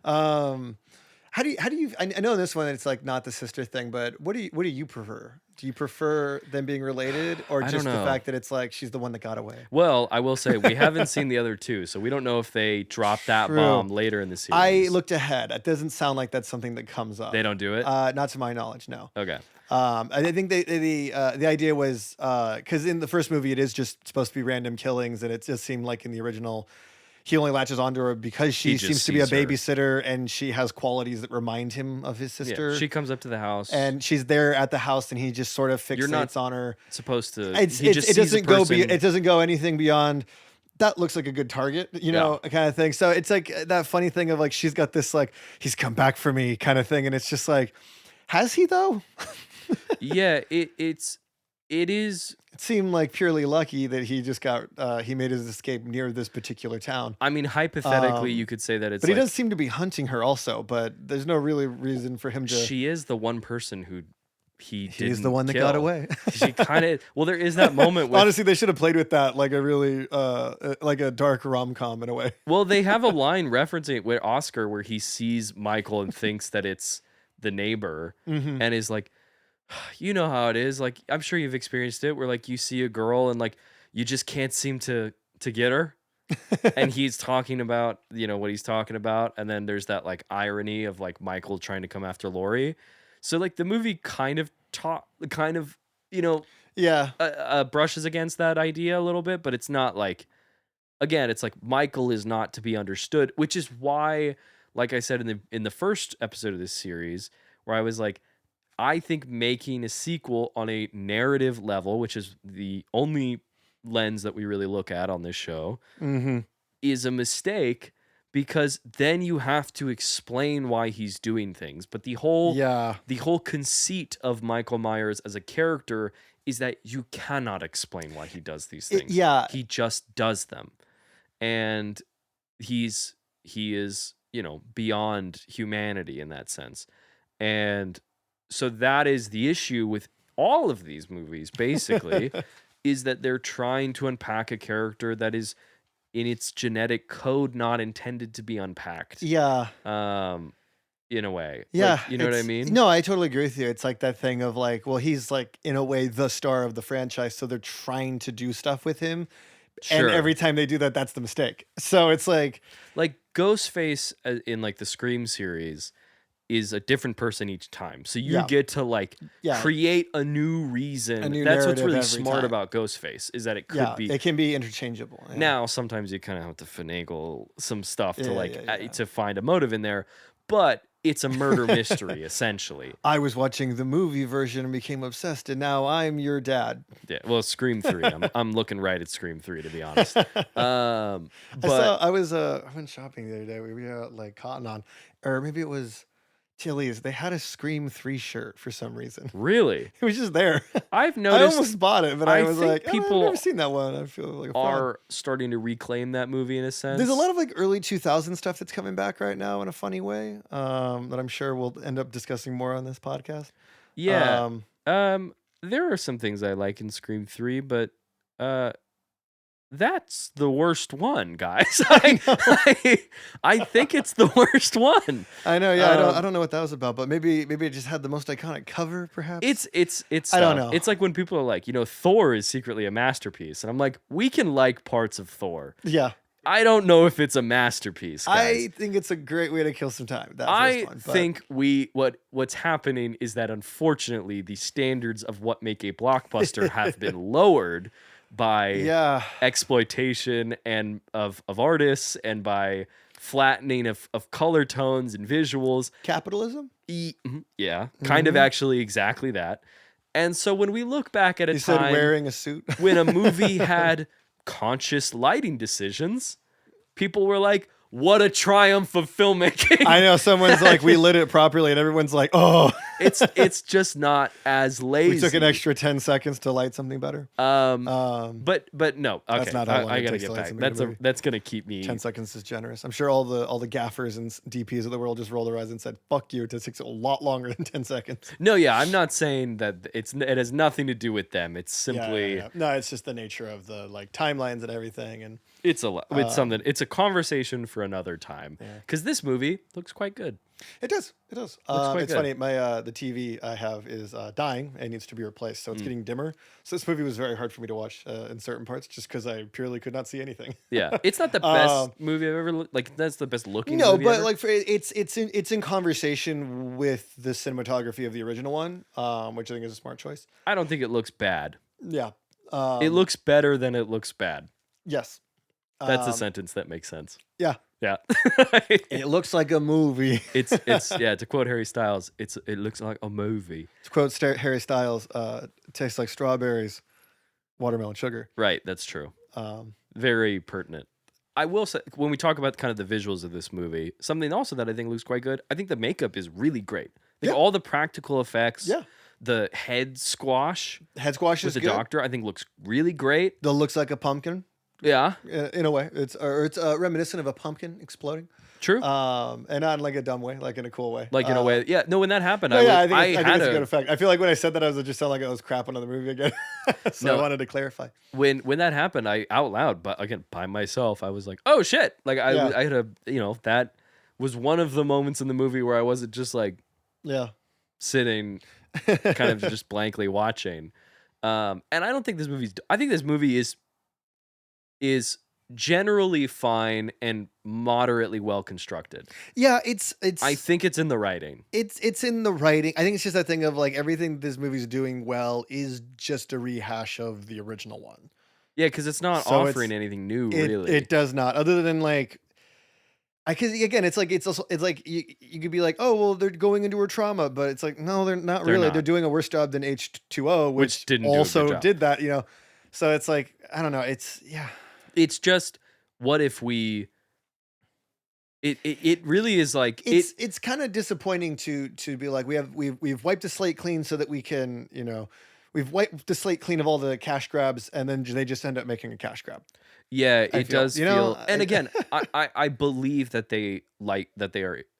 How do you? I know in this one it's like not the sister thing, but what do you prefer? Do you prefer them being related, or just the fact that it's like she's the one that got away? Well, I will say we haven't seen the other two, so we don't know if they dropped that bomb later in the series. I looked ahead. It doesn't sound like that's something that comes up. They don't do it? Not to my knowledge, no. Okay. I think the idea was because in the first movie it is just supposed to be random killings, and it just seemed like in the original he only latches onto her because she seems to be a babysitter and she has qualities that remind him of his sister. Yeah, she comes up to the house and she's there at the house, and he just sort of fixates on her. Supposed to. It doesn't go anything beyond. That looks like a good target, kind of thing. So it's like that funny thing of like she's got this like he's come back for me kind of thing, and it's just like, has he though? Yeah, it is. It seemed like purely lucky that he just he made his escape near this particular town. I mean, hypothetically, you could say that it's. But he does seem to be hunting her also. But there's no really reason for him to. She is the one person who he's the one that got away. She kind of. Well, there is that moment. Honestly, they should have played with that like a really like a dark rom-com in a way. Well, they have a line referencing it with Oscar where he sees Michael and thinks that it's the neighbor, and is like. You know how it is. Like, I'm sure you've experienced it where like you see a girl and like you just can't seem to get her. And he's talking about, what he's talking about. And then there's that like irony of like Michael trying to come after Laurie. So like the movie kind of you know, Yeah. brushes against that idea a little bit, but it's not like, again, it's like Michael is not to be understood, which is why, like I said in the first episode of this series, where I was like, I think making a sequel on a narrative level, which is the only lens that we really look at on this show, Mm-hmm. is a mistake, because then you have to explain why he's doing things. But the whole conceit of Michael Myers as a character is that you cannot explain why he does these things. He just does them. And he is, beyond humanity in that sense. And so that is the issue with all of these movies, basically, is that they're trying to unpack a character that is in its genetic code not intended to be unpacked. Yeah. In a way. Yeah. Like, you know what I mean? No, I totally agree with you. It's like that thing of like, well, he's like, in a way, the star of the franchise. So they're trying to do stuff with him. Sure. And every time they do that, that's the mistake. So it's like Ghostface in like the Scream series is a different person each time. So you get to like create a new reason. That's what's really smart about Ghostface, is that it can be interchangeable. Yeah. Now, sometimes you kind of have to finagle some stuff to find a motive in there, but it's a murder mystery, essentially. I was watching the movie version and became obsessed, and now I'm your dad. Yeah, well, Scream 3. I'm looking right at Scream 3, to be honest. But I went shopping the other day. We were at like Cotton On, or maybe it was Tilly's. They had a Scream 3 shirt for some reason. Really? It was just there. I've noticed. I almost bought it, but I was like, people I've never seen that one. I feel like are starting to reclaim that movie in a sense. There's a lot of like early 2000 stuff that's coming back right now in a funny way, that I'm sure we'll end up discussing more on this podcast. Yeah. There are some things I like in Scream 3, but that's the worst one, guys. I think it's the worst one. I know, yeah. I don't know what that was about, but maybe it just had the most iconic cover, perhaps. It's I don't know. It's like when people are like, Thor is secretly a masterpiece, and I'm like, we can like parts of Thor. Yeah. I don't know if it's a masterpiece, guys. I think it's a great way to kill some time. Think what's happening is that, unfortunately, the standards of what make a blockbuster have been lowered by exploitation and of artists, and by flattening of color tones and visuals. Capitalism? Kind of actually exactly that. And so when we look back at a time said wearing a suit when a movie had conscious lighting decisions, people were like, what a triumph of filmmaking. I know, someone's like, we lit it properly, and everyone's like, oh. It's just not as lazy. We took an extra 10 seconds to light something better. But no. Okay. That's not how long I it gotta takes get to light back. something. That's gonna keep me. 10 seconds is generous. I'm sure all the gaffers and DPs of the world just rolled their eyes and said, fuck you, it takes a lot longer than 10 seconds. No, yeah, I'm not saying that it has nothing to do with them. It's simply No, it's just the nature of the like timelines and everything, and it's something. It's a conversation for another time. Because this movie looks quite good. It does. It's good. funny. My the TV I have is dying and needs to be replaced, so it's getting dimmer. So this movie was very hard for me to watch in certain parts, just because I purely could not see anything. Yeah, it's not the best movie I've ever like. That's the best looking. No, movie but ever. like it's in conversation with the cinematography of the original one, which I think is a smart choice. I don't think it looks bad. Yeah, it looks better than it looks bad. Yes, that's a sentence that makes sense. Yeah. Yeah. It looks like a movie. It's to quote Harry Styles, it looks like a movie. To quote Harry Styles, tastes like strawberries, watermelon sugar. Right, that's true. Very pertinent. I will say, when we talk about kind of the visuals of this movie, something also that I think looks quite good, I think the makeup is really great. I think all the practical effects, the head squash is with the good. doctor, I think looks really great. That looks like a pumpkin. Yeah, in a way, it's reminiscent of a pumpkin exploding. True, and not in like a dumb way, like in a cool way. Like in a way, yeah. No, when that happened, I think it's a good effect. I feel like when I said that, I was just sound like I was crap on the movie again. I wanted to clarify. When that happened, I out loud, but again by myself, I was like, oh shit! Like I had a that was one of the moments in the movie where I wasn't just like sitting, kind of just blankly watching. And I don't think this movie's. I think this movie is generally fine and moderately well constructed. Yeah, I think it's in the writing. it's in the writing. I think it's just that thing of like everything this movie's doing well is just a rehash of the original one. Yeah, because it's not So offering anything new, really. It does not, other than like, because again, it's like it's like you could be like, oh well, they're going into her trauma, but it's like no, they're not really. not. They're doing a worse job than H2O, which didn't do a good also job. did that, you know. So it's like I don't know. It's yeah. It's just what if we. It really is like it's kind of disappointing to be like we've wiped the slate clean so that we can, you know, we've wiped the slate clean of all the cash grabs, and then they just end up making a cash grab. Yeah, it does feel, know, and again, I believe that they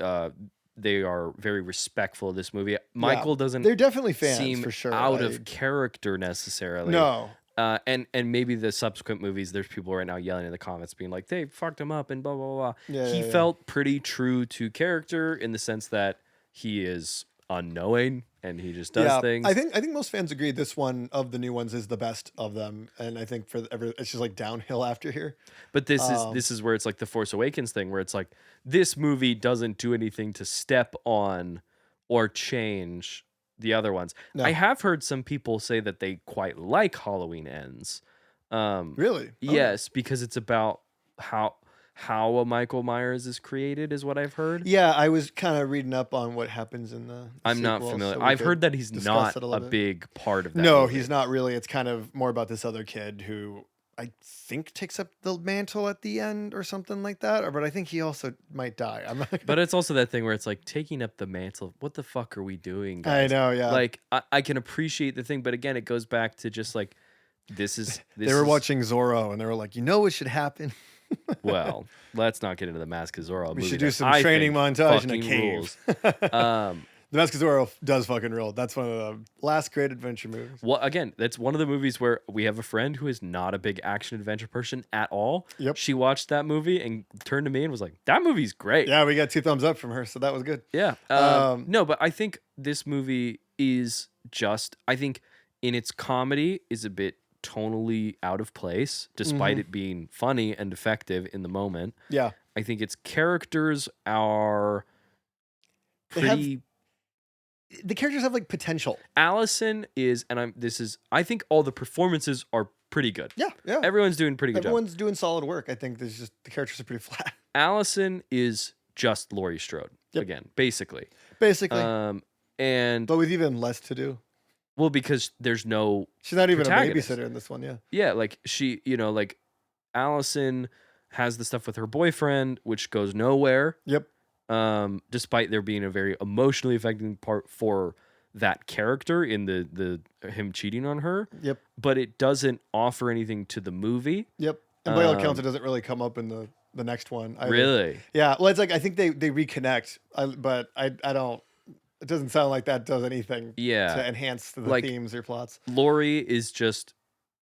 are very respectful of this movie. Michael doesn't. They're definitely fans seem for sure. out of character necessarily. No. And maybe the subsequent movies, there's people right now yelling in the comments, being like, "They fucked him up," and blah blah blah. Yeah, he felt pretty true to character in the sense that he is unknowing and he just does things. I think most fans agree this one of the new ones is the best of them, and I think it's just like downhill after here. But this is where it's like the Force Awakens thing, where it's like this movie doesn't do anything to step on or change the other ones. No. I have heard some people say that they quite like Halloween Ends. Really? Yes, because it's about how a Michael Myers is created, is what I've heard. Yeah, I was kind of reading up on what happens in the I'm not sequel, familiar. so I've heard that he's not a bit. big part of that. No, movie. he's not really. It's kind of more about this other kid who I think takes up the mantle at the end or something like that. But I think he also might die. I'm not. But it's also that thing where it's like taking up the mantle. What the fuck are we doing, guys? I know, yeah. Like I can appreciate the thing, but again, it goes back to just like they were watching Zorro and they were like, you know what should happen? Well, let's not get into the Mask of Zorro. We should do some training montage in a cave. The Mask of Zorro does fucking rule. That's one of the last great adventure movies. Well, again, that's one of the movies where we have a friend who is not a big action adventure person at all. Yep. She watched that movie and turned to me and was like, "That movie's great." Yeah, we got 2 thumbs up from her, so that was good. Yeah. No, but I think this movie is just, I think in its comedy is a bit tonally out of place, despite it being funny and effective in the moment. Yeah. I think its characters are pretty... The characters have like potential. Allison is, and I think all the performances are pretty good. Yeah, yeah. Everyone's doing pretty good job. Everyone's doing solid work. I think there's just the characters are pretty flat. Allison is just Laurie Strode again, basically. Basically. But with even less to do. Well, because there's no she's not even protagonist. a babysitter in this one, yeah. Yeah, like she, like Allison has the stuff with her boyfriend, which goes nowhere. Yep. Despite there being a very emotionally affecting part for that character in the him cheating on her. Yep. But it doesn't offer anything to the movie. Yep. And by all accounts, it doesn't really come up in the next one either. Really? Yeah. Well, it's like I think they reconnect, but I don't. It doesn't sound like that does anything to enhance the themes or plots. Laurie is just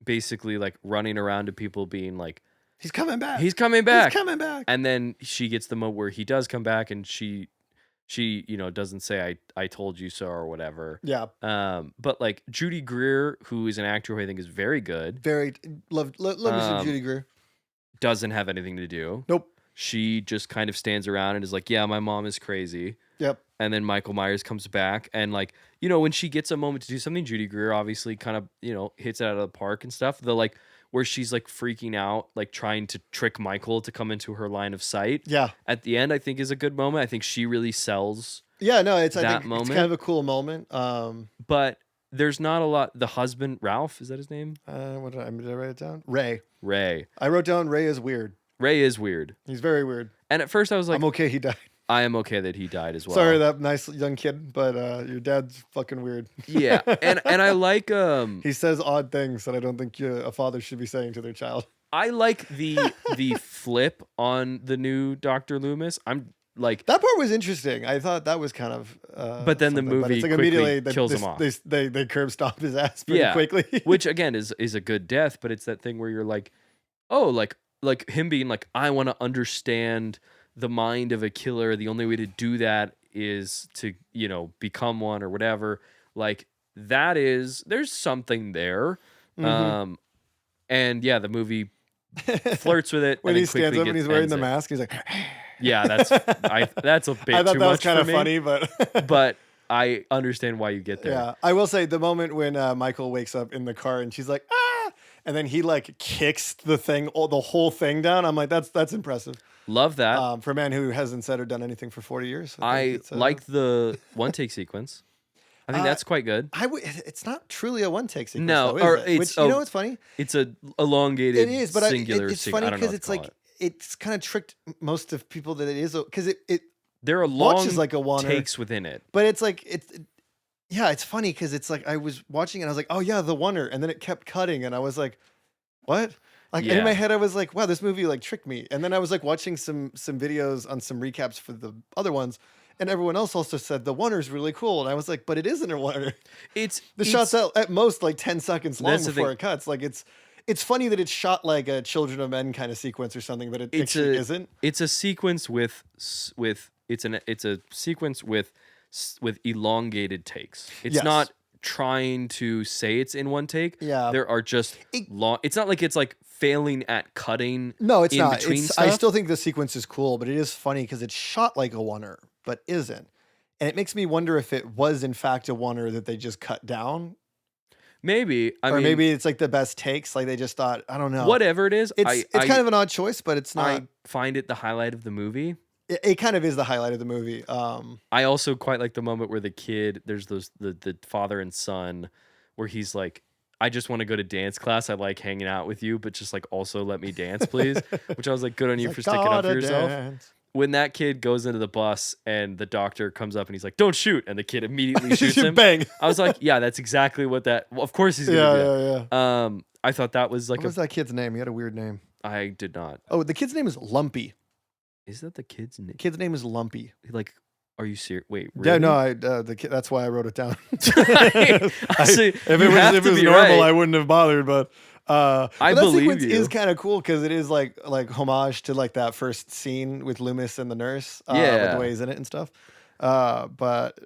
basically like running around to people being like, he's coming back. He's coming back. He's coming back. And then she gets the moment where he does come back and she doesn't say I told you so or whatever. Yeah. But like Judy Greer, who is an actor who I think is very good. Very love me some Judy Greer. Doesn't have anything to do. Nope. She just kind of stands around and is like, yeah, my mom is crazy. Yep. And then Michael Myers comes back and like, when she gets a moment to do something, Judy Greer obviously kind of, hits it out of the park and stuff. The like where she's like freaking out, like trying to trick Michael to come into her line of sight. Yeah. At the end, I think is a good moment. I think she really sells. Yeah, no, I think moment. It's kind of a cool moment. But there's not a lot. The husband, Ralph, is that his name? Did I write it down? Ray. I wrote down Ray is weird. Ray is weird. He's very weird. And at first I was like, I'm okay he died. I am okay that he died as well. Sorry, that nice young kid, but your dad's fucking weird. Yeah, and I like he says odd things that I don't think a father should be saying to their child. I like the flip on the new Dr. Loomis. I'm like that part was interesting. I thought that was kind of. But then the movie like quickly kills him off. They curb stomp his ass pretty quickly. Which again is a good death, but it's that thing where you're like, oh, like him being like, I want to understand the mind of a killer. The only way to do that is to, become one or whatever. Like there's something there. Mm-hmm. And yeah, the movie flirts with it, when and then he stands quickly up and he's wearing ends the it. mask. He's like, Yeah, that's a bit I too thought that was much kind for of me, funny, but but I understand why you get there. yeah, I will say the moment when Michael wakes up in the car and she's like, ah, and then he like kicks the whole thing down. I'm like, that's impressive. Love that. For a man who hasn't said or done anything for 40 years. I think I it's, like the one take sequence. I think that's quite good. It's not truly a one take sequence, No, though, or is it? Which, you know what's funny? It's a elongated, It is, but singular it's sequence. funny I don't know because what to call it. it's kind of tricked most of people that it is, because it There are long watches like a one takes within it. but it's like yeah, it's funny because it's like I was watching it and I was like, oh yeah, the oneer, and then it kept cutting and I was like, what? Like in my head I was like, wow, this movie like tricked me. And then I was like watching some videos on some recaps for the other ones, and everyone else also said the oneer's really cool, and I was like, but it isn't a oneer. The shot's at most like 10 seconds long before it cuts. Like it's funny that it's shot like a Children of Men kind of sequence or something, but it actually isn't. It's a sequence with it's a sequence with elongated takes. It's not trying to say it's in one take. Yeah. There are just long. It's not like it's like failing at cutting. No, it's not. Between I stuff. still think the sequence is cool, but it is funny because it's shot like a oneer, but isn't. And it makes me wonder if it was in fact a oneer that they just cut down. Maybe. I mean, maybe it's like the best takes. Like they just thought, I don't know. Whatever it is, it's kind of an odd choice, but it's not. I find it the highlight of the movie. It kind of is the highlight of the movie. I also quite like the moment where the kid, there's the father and son, where he's like, I just want to go to dance class. I like hanging out with you, but just like also let me dance, please. Which I was like, good on you for sticking up for yourself. Dance. When that kid goes into the bus and the doctor comes up and he's like, don't shoot, and the kid immediately shoots him. Bang. I was like, yeah, that's exactly what that. Well, of course he's gonna do that. Yeah. I thought that was like what was that kid's name? He had a weird name. I did not. Oh, the kid's name is Lumpy. Is that the kid's name? Kid's name is Lumpy. Like, are you serious? Wait, really? Yeah, no, the kid. That's why I wrote it down. If it was normal, right. I wouldn't have bothered. But I that believe sequence you. is kind of cool because it is like homage to like that first scene with Loomis and the nurse. With the way he's in it and stuff. But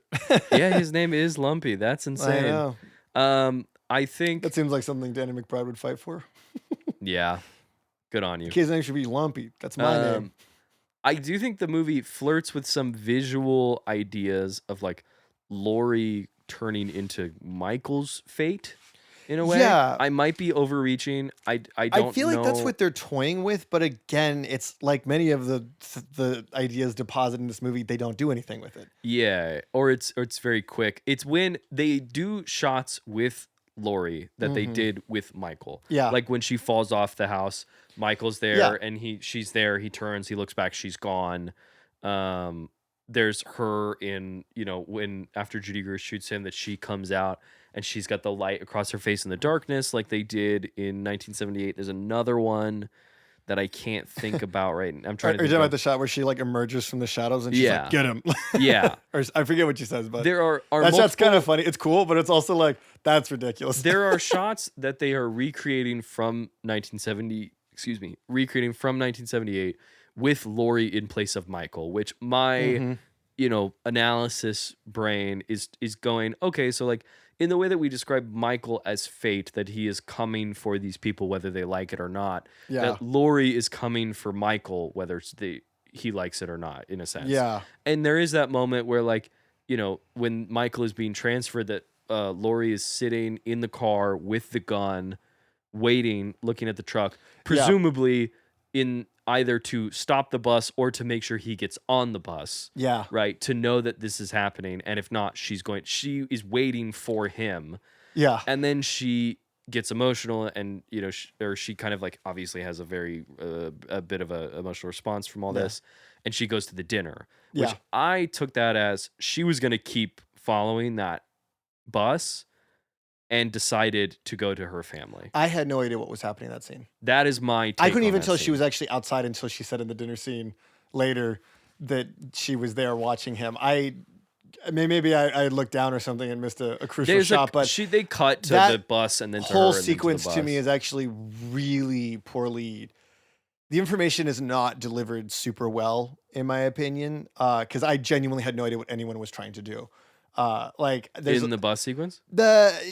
yeah, his name is Lumpy. That's insane. I know. I think that seems like something Danny McBride would fight for. Yeah, good on you. The kid's name should be Lumpy. That's my name. I do think the movie flirts with some visual ideas of like Laurie turning into Michael's fate in a way. Yeah. I might be overreaching. I feel like that's what they're toying with, but again, it's like many of the ideas deposited in this movie, they don't do anything with it. Yeah, or it's very quick. It's when they do shots with Laurie that they did with Michael. Yeah. Like when she falls off the house, Michael's there and she's there, he turns, he looks back, she's gone. There's her in, when after Judy Greer shoots him, that she comes out and she's got the light across her face in the darkness like they did in 1978. There's another one that I can't think about right now. I'm trying to think talking about the shot where she like emerges from the shadows and she's like, get him. Yeah. Or I forget what she says, but there are that shot's kind of funny. It's cool, but it's also like, that's ridiculous. There are shots that they are recreating from 1978 with Laurie in place of Michael, which my analysis brain is going, okay, so like in the way that we describe Michael as fate, that he is coming for these people whether they like it or not, that Laurie is coming for Michael whether he likes it or not, in a sense. Yeah. And there is that moment where like, when Michael is being transferred, that Laurie is sitting in the car with the gun, waiting, looking at the truck, presumably in either to stop the bus or to make sure he gets on the bus. Yeah. Right. To know that this is happening. And if not, she is waiting for him. Yeah. And then she gets emotional and, she kind of like obviously has a very, a bit of a emotional response from all this. And she goes to the dinner, which I took that as she was going to keep following that bus and decided to go to her family. I had no idea what was happening in that scene. That is my take. I couldn't even tell she was actually outside until she said in the dinner scene later that she was there watching him. Maybe I looked down or something and missed a crucial shot, but they cut to the bus and then to whole her and sequence then to the bus. To me is actually really poorly. The information is not delivered super well, in my opinion, because I genuinely had no idea what anyone was trying to do. Like there's in the bus sequence.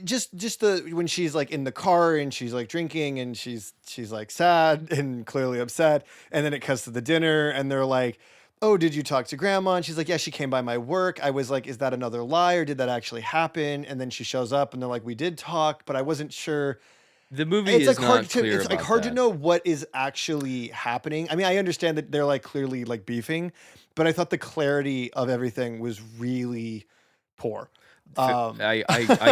just the when she's like in the car and she's like drinking and she's like sad and clearly upset, and then it cuts to the dinner and they're like, oh, did you talk to grandma? And she's like, yeah, she came by my work. I was like, is that another lie or did that actually happen? And then she shows up and they're like, we did talk, but I wasn't sure. The movie It's is like hard not to clear it's like about hard to that. know what is actually happening. I mean, I understand that they're like clearly like beefing, but I thought the clarity of everything was really poor. I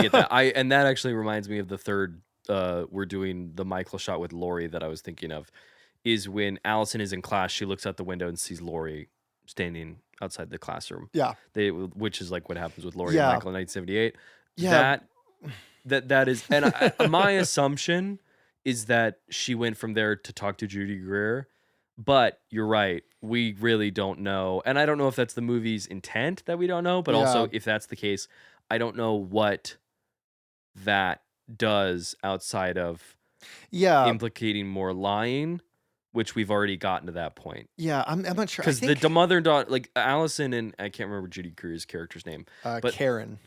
get that. And that actually reminds me of the third. We're doing the Michael shot with Laurie that I was thinking of, is when Allison is in class. She looks out the window and sees Laurie standing outside the classroom. Yeah. Which is like what happens with Laurie Yeah. and Michael in 1978. Yeah. That is, and my assumption is that she went from there to talk to Judy Greer. But you're right. We really don't know. And I don't know if that's the movie's intent that we don't know, but also if that's the case, I don't know what that does outside of implicating more lying, which we've already gotten to that point. Yeah, I'm not sure. Because the mother and daughter, like Allison and I can't remember Judy Greer's character's name, but Karen.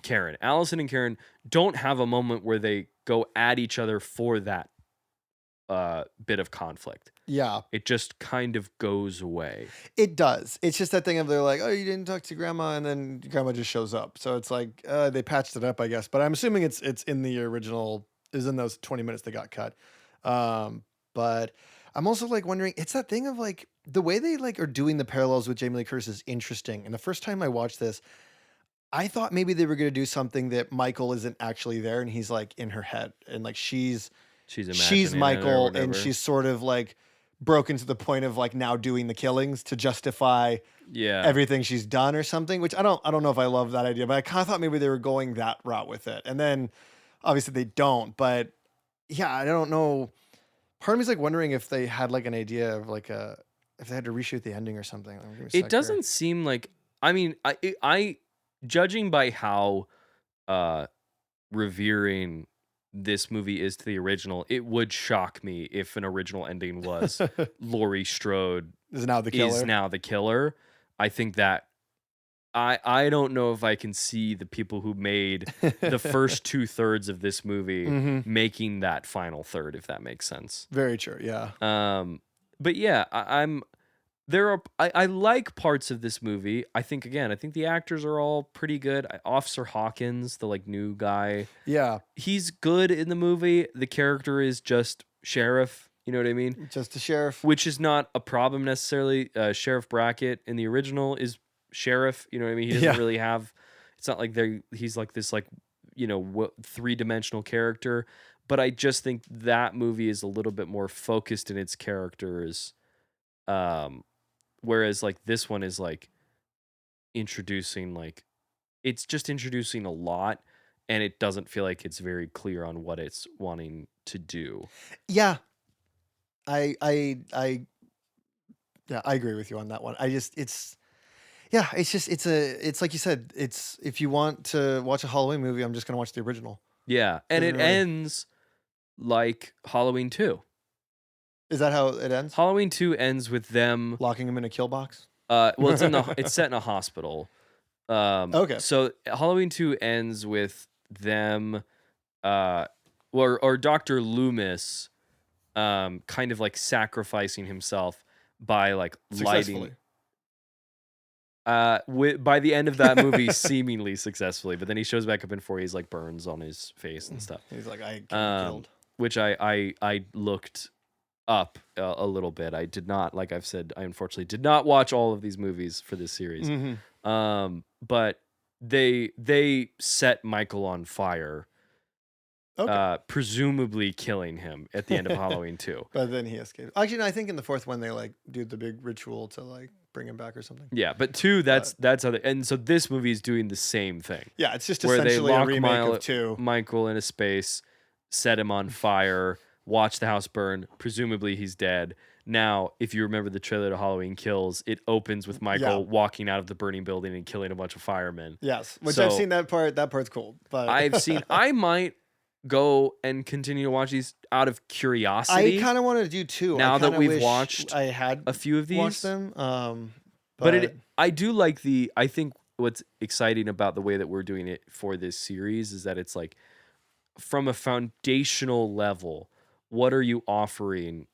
Allison and Karen don't have a moment where they go at each other for that bit of conflict. Yeah. It just kind of goes away. It does. It's just that thing of they're like, oh, you didn't talk to grandma, and then grandma just shows up. So it's like they patched it up, I guess. But I'm assuming it's in the original, is in those 20 minutes that got cut. But I'm also like wondering, it's that thing of like the way they like are doing the parallels with Jamie Lee Curtis is interesting. And the first time I watched this, I thought maybe they were going to do something that Michael isn't actually there and he's like in her head and like she's Michael and she's sort of like broken to the point of like now doing the killings to justify everything she's done or something, which I don't know if I love that idea, but I kind of thought maybe they were going that route with it. And then obviously they don't, but yeah, I don't know. Part of me is like wondering if they had like an idea of like if they had to reshoot the ending or something. It doesn't seem like, I mean, I judging by how revering this movie is to the original, it would shock me if an original ending was Laurie Strode is now the killer. I think that I don't know if I can see the people who made the first 2/3 of this movie making that final third, if that makes sense. Very true, yeah. But yeah, I like parts of this movie. I think the actors are all pretty good. Officer Hawkins, the like new guy, he's good in the movie. The character is just sheriff. You know what I mean? Just a sheriff, which is not a problem necessarily. Sheriff Brackett in the original is sheriff. You know what I mean? He doesn't really have. It's not like he's like this like three-dimensional character. But I just think that movie is a little bit more focused in its characters. Whereas like this one is like it's just introducing a lot, and it doesn't feel like it's very clear on what it's wanting to do. Yeah. I agree with you on that one. It's like you said, it's if you want to watch a Halloween movie, I'm just going to watch the original. Yeah. And it ends like Halloween 2. Is that how it ends? Halloween 2 ends with them locking him in a kill box. Well, it's set in a hospital. Okay. So Halloween 2 ends with them, or Dr. Loomis, kind of like sacrificing himself by like lighting. By the end of that movie, seemingly successfully, but then he shows back up in 4. He's like burns on his face and stuff. He's like, I killed. Which I looked up a little bit. I did not, like I've said, I unfortunately did not watch all of these movies for this series. But they set Michael on fire, presumably killing him at the end of Halloween 2. But then he escaped. Actually, no, I think in the 4th one they like do the big ritual to like bring him back or something. Yeah, but 2, that's other, and so this movie is doing the same thing. Yeah, it's just essentially a remake of 2. Michael in a space, set him on fire, watch the house burn. Presumably he's dead. Now, if you remember the trailer to Halloween Kills, it opens with Michael walking out of the burning building and killing a bunch of firemen. Yes, which I've seen that part. That part's cool. But I might go and continue to watch these out of curiosity. I kind of want to do too. Now that we've watched I had a few of these. Watched them. But I do like I think what's exciting about the way that we're doing it for this series is that it's like from a foundational level, what are you offering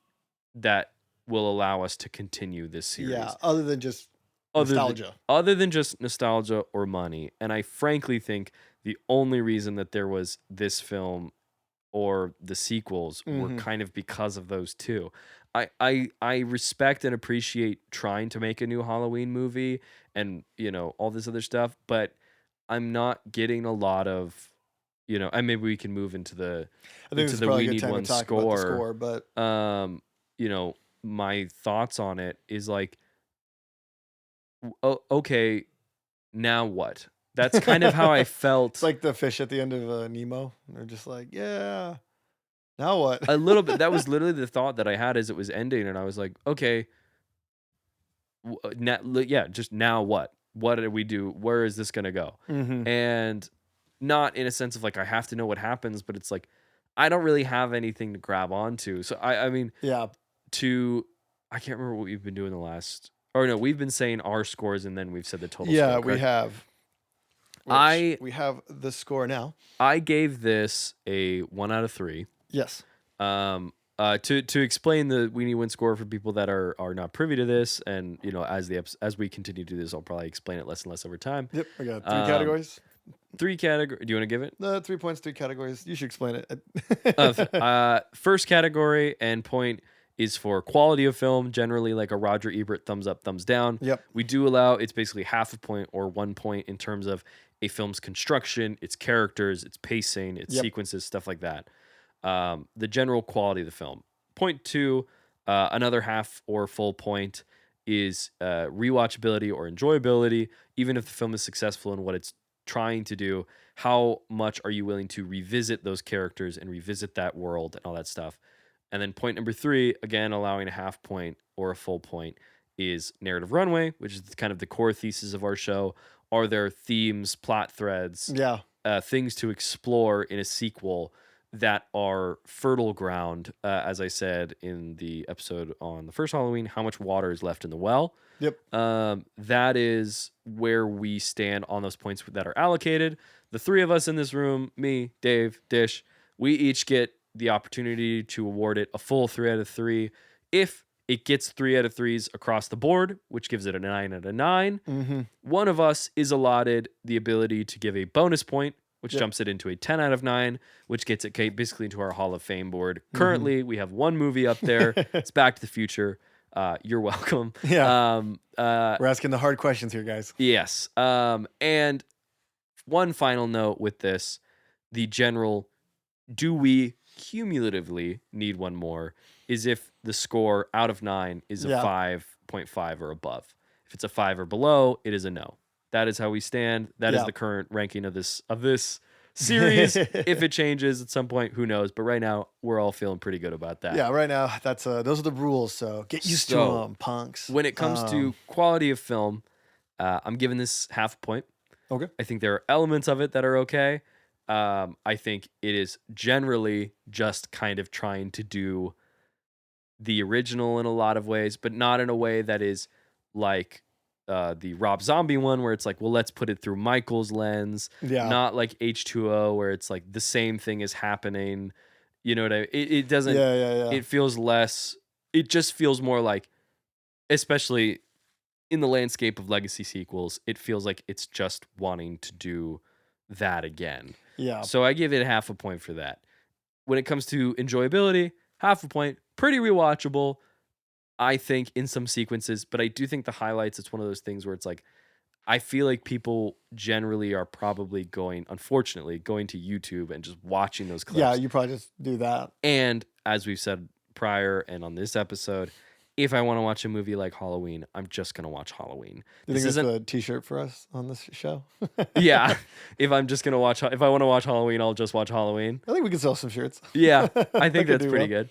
that will allow us to continue this series? Yeah, other than just nostalgia. Other than just nostalgia or money. And I frankly think the only reason that there was this film or the sequels were kind of because of those two. I respect and appreciate trying to make a new Halloween movie and, you know, all this other stuff, but I'm not getting a lot of, you know, and maybe we can move into the I think into it's the probably We a good Need time One to talk about the score. score, but You know, my thoughts on it is like, okay, now what? That's kind of how I it's felt. like the fish at the end of Nemo. They're just like, yeah, now what? A little bit. That was literally the thought that I had as it was ending, and I was like, okay, yeah, just now what? What did we do? Where is this gonna go? And not in a sense of like I have to know what happens, but it's like I don't really have anything to grab onto. So I mean, Yeah, I can't remember what we've been doing the last. Or no, we've been saying our scores and then we've said the total yeah, score. we Correct? have. I We have the score now. I gave this a 1 out of 3. Yes. To explain the We Need Win score for people that are not privy to this, and you know, as we continue to do this, I'll probably explain it less and less over time. Yep, I got 3 categories. 3 category. Do you want to give it? 3 points, 3 categories. You should explain it. First category and point is for quality of film, generally like a Roger Ebert thumbs up, thumbs down. Yep. We do allow it's basically half a point or 1 point in terms of a film's construction, its characters, its pacing, its sequences, stuff like that. The general quality of the film. Point 2, another half or full point is rewatchability or enjoyability. Even if the film is successful in what it's trying to do, how much are you willing to revisit those characters and revisit that world and all that stuff? And then point number 3, again, allowing a half point or a full point, is narrative runway, which is kind of the core thesis of our show. Are there themes, plot threads, things to explore in a sequel that are fertile ground? As I said in the episode on the first Halloween, how much water is left in the well? Yep. That is where we stand on those points that are allocated. The 3 of us in this room, me, Dave, Dish, we each get the opportunity to award it a full 3 out of 3. If it gets 3 out of 3s across the board, which gives it a 9 out of 9, one of us is allotted the ability to give a bonus point, which jumps it into a 10 out of 9, which gets it basically into our Hall of Fame board. Currently, we have 1 movie up there. It's Back to the Future. You're welcome. Yeah. We're asking the hard questions here, guys. Yes. And one final note with this, the general, do we cumulatively need one more, is if the score out of 9 is a 5.5 or above. If it's a 5 or below, it is a no. That is how we stand. That is the current ranking of this series. If it changes at some point, who knows? But right now, we're all feeling pretty good about that. Yeah, right now, that's those are the rules. So get used to them, punks. When it comes to quality of film, I'm giving this half a point. Okay. I think there are elements of it that are okay. I think it is generally just kind of trying to do the original in a lot of ways, but not in a way that is like the Rob Zombie one where it's like, well, let's put it through Michael's lens. Yeah. Not like H2O where it's like the same thing is happening. You know what I mean? It doesn't. Yeah. It feels less. It just feels more like, especially in the landscape of legacy sequels, it feels like it's just wanting to do that again. Yeah. So I give it half a point for that. When it comes to enjoyability, half a point, pretty rewatchable, I think, in some sequences. But I do think the highlights, it's one of those things where it's like, I feel like people generally are probably unfortunately, going to YouTube and just watching those clips. Yeah, you probably just do that. And as we've said prior and on this episode, if I want to watch a movie like Halloween, I'm just going to watch Halloween. Do you think that's a t-shirt for us on this show? Yeah. If I want to watch Halloween, I'll just watch Halloween. I think we can sell some shirts. Yeah. I think that's pretty good.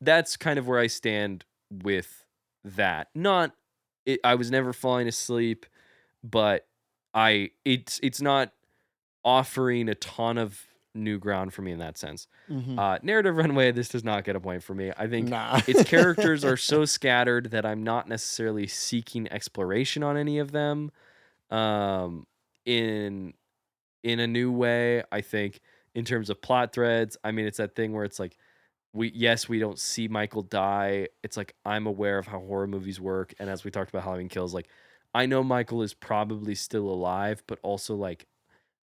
That's kind of where I stand with that. I was never falling asleep, but it's not offering a ton of new ground for me in that sense. Narrative runway, this does not get a point for me. I think its characters are so scattered that I'm not necessarily seeking exploration on any of them. um, in a new way. I think in terms of plot threads, I mean, it's that thing where it's like we don't see Michael die. It's like I'm aware of how horror movies work, and as we talked about Halloween Kills, like I know Michael is probably still alive, but also like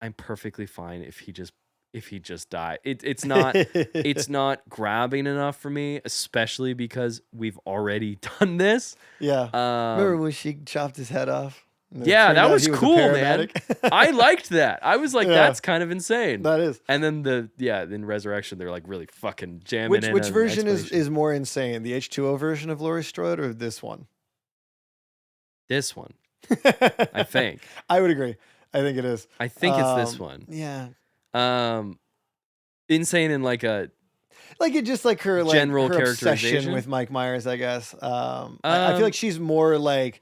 I'm perfectly fine if he just died. It's not grabbing enough for me, especially because we've already done this. Yeah. Remember Um, when she chopped his head off? And it yeah, turned that out was he a cool, man. paramedic? I liked that. I was like, Yeah. that's kind of insane. That is. And then in Resurrection, they're like really fucking jamming Which in version an explanation. is more insane? The H2O version of Laura Strode or this one? This one, I think. I would agree. I think it is. I think it's this one. Yeah. Insane in like a Like it just like her general her obsession characterization with Mike Myers, I guess. I feel like she's more like,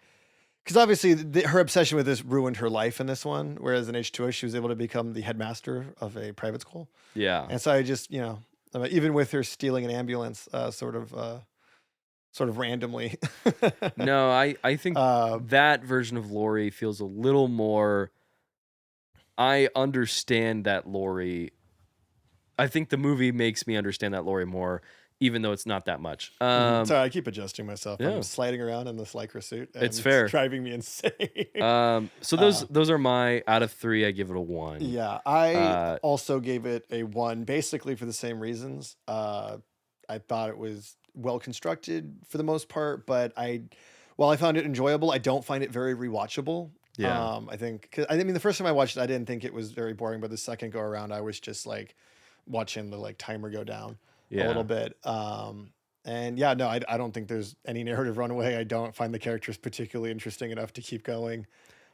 because obviously her obsession with this ruined her life in this one, whereas in H2O she was able to become the headmaster of a private school. yeah. And so I just, even with her stealing an ambulance, sort of randomly. No, I think that version of Lori feels a little more. I understand that Lori. I think the movie makes me understand that Lori more, even though it's not that much. Sorry, I keep adjusting myself. Yeah. I'm sliding around in this lycra suit. And It's fair. driving me insane. So those are my out of 3. I give it a 1. Yeah, I also gave it a 1, basically for the same reasons. I thought it was well constructed for the most part, but while I found it enjoyable, I don't find it very rewatchable. Yeah. I think, cause I mean, the first time I watched it, I didn't think it was very boring, but the second go around, I was just like watching the like timer go down a little bit. And yeah, no, I don't think there's any narrative runaway. I don't find the characters particularly interesting enough to keep going.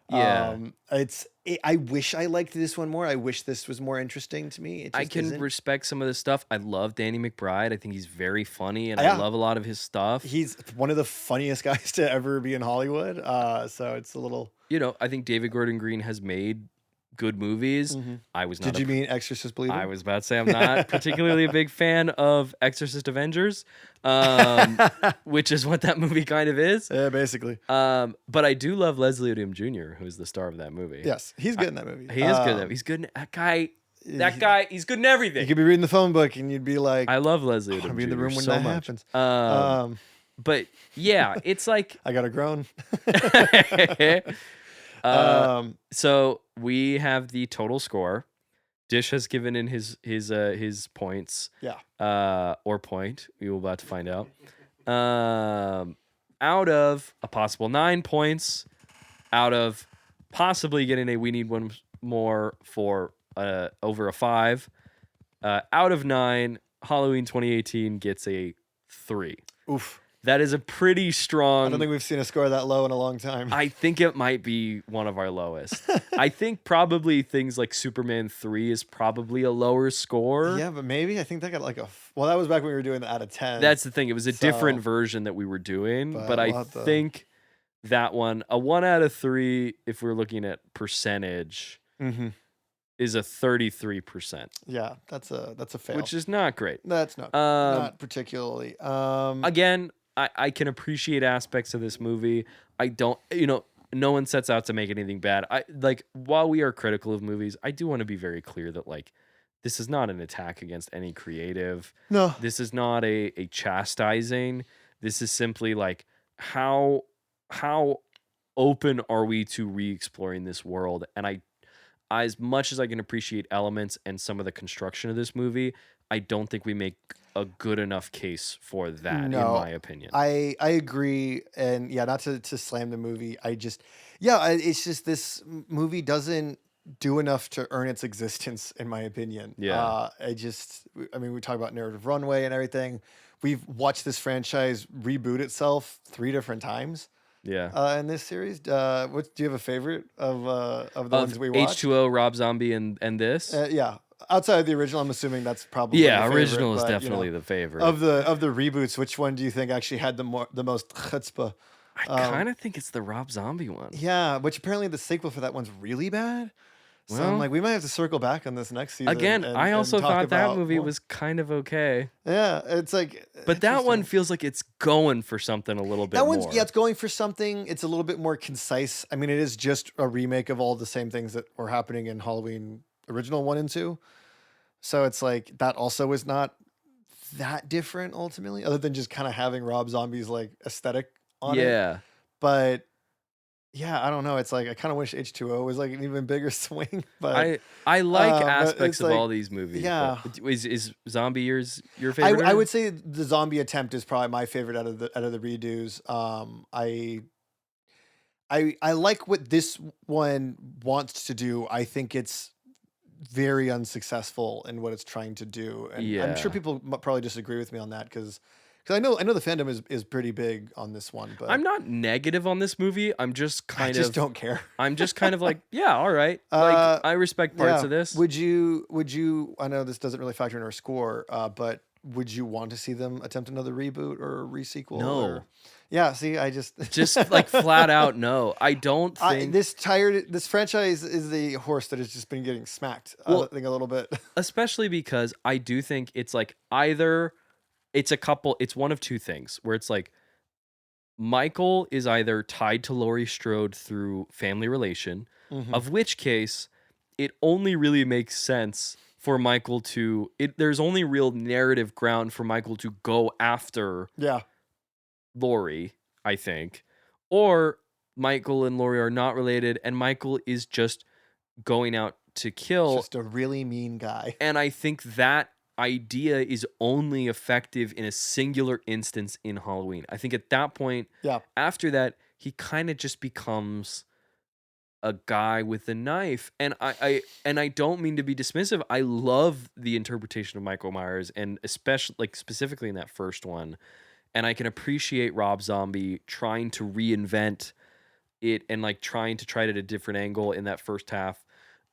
Yeah. I wish I liked this one more. I wish this was more interesting to me. It just I can isn't. respect some of this stuff. I love Danny McBride. I think he's very funny, and Yeah. I love a lot of his stuff. He's one of the funniest guys to ever be in Hollywood. So it's a little. I think David Gordon Green has made good movies. I was not. Did you mean Exorcist Believer? I was about to say I'm not particularly a big fan of Exorcist Avengers, which is what that movie kind of is. Yeah, basically. But I do love Leslie Odom Jr., who's the star of that movie. Yes, he's good in that movie. He is good. He's good. That guy. He's good in everything. You could be reading the phone book and you'd be like, I love Leslie Odom I'll Jr. be in the room when so that much. happens. But yeah, it's like I got a groan. So we have the total score. Dish has given in his points. Yeah. Or point. We will about to find out. Out of a possible 9 points, out of possibly getting we need one more for over a 5. Out of 9, Halloween 2018 gets a 3. Oof. That is a pretty strong. I don't think we've seen a score that low in a long time. I think it might be one of our lowest. I think probably things like Superman 3 is probably a lower score. Yeah, but maybe I think that got like well, that was back when we were doing the out of 10. That's the thing. It was a different version that we were doing, but I think that one, a 1 out of 3, if we're looking at percentage, is a 33%. Yeah, that's a fail. Which is not great. That's not particularly. Again, I can appreciate aspects of this movie. I don't, no one sets out to make anything bad. While we are critical of movies, I do want to be very clear that this is not an attack against any creative. No. This is not a chastising. This is simply how open are we to re-exploring this world? And as much as I can appreciate elements and some of the construction of this movie, I don't think we make a good enough case for that, in my opinion. I agree. And yeah, not to slam the movie. It's just this movie doesn't do enough to earn its existence, in my opinion. Yeah. We talk about narrative runway and everything. We've watched this franchise reboot itself 3 different times. Yeah. In this series, do you have a favorite of the ones we watched? H2O, Rob Zombie, and this? Yeah. Outside of the original, I'm assuming that's probably the favorite, original is definitely the favorite. Of the reboots, which one do you think actually had the most chutzpah? I kind of think it's the Rob Zombie one. Yeah, which apparently the sequel for that one's really bad. So I'm Well, like, we might have to circle back on this next season again, I and also talk thought that about movie more. was kind of okay. Yeah, it's like But that one interesting. feels like it's going for something a little bit That one's more. it's going for something. It's a little bit more concise. I mean, it is just a remake of all the same things that were happening in Halloween original 1 and 2. So it's like that also is not that different ultimately, other than just kind of having Rob Zombie's like aesthetic on it. Yeah. But yeah, I don't know. It's like I kind of wish H2O was like an even bigger swing, I like but aspects it's of all like these movies, but yeah. is Zombie Years your I favorite? I would say the zombie attempt is probably my favorite out of the redos. I like what this one wants to do. I think it's very unsuccessful in what it's trying to do, and I'm sure Yeah. people probably disagree with me on that because I know the fandom is pretty big on this one, I'm but not negative on this movie. I just don't care. I'm just kind of like, yeah, all right. Like uh, I respect parts yeah. of this. Would you? I know this doesn't really factor in our score, but would you want to see them attempt another reboot or a resequel No. or? Yeah. See, I just Just like flat out no. I don't think this franchise is the horse that has just been getting smacked. I well, think a little bit. especially because I do think it's like either it's one of two things where it's like Michael is either tied to Laurie Strode through family relation, Hmm. of which case it only really makes sense for Michael to there's only real narrative ground for Michael to go after Yeah. Laurie, I think. Or Michael and Laurie are not related and Michael is just going out to It's kill. just a really mean guy. And I think that idea is only effective in a singular instance in Halloween. I think at that point, Yeah. after that, he kind of just becomes a guy with a knife. And I don't mean to be dismissive. I love the interpretation of Michael Myers and especially like specifically in that first one. And I can appreciate Rob Zombie trying to reinvent it and like trying to try it at a different angle in that first half.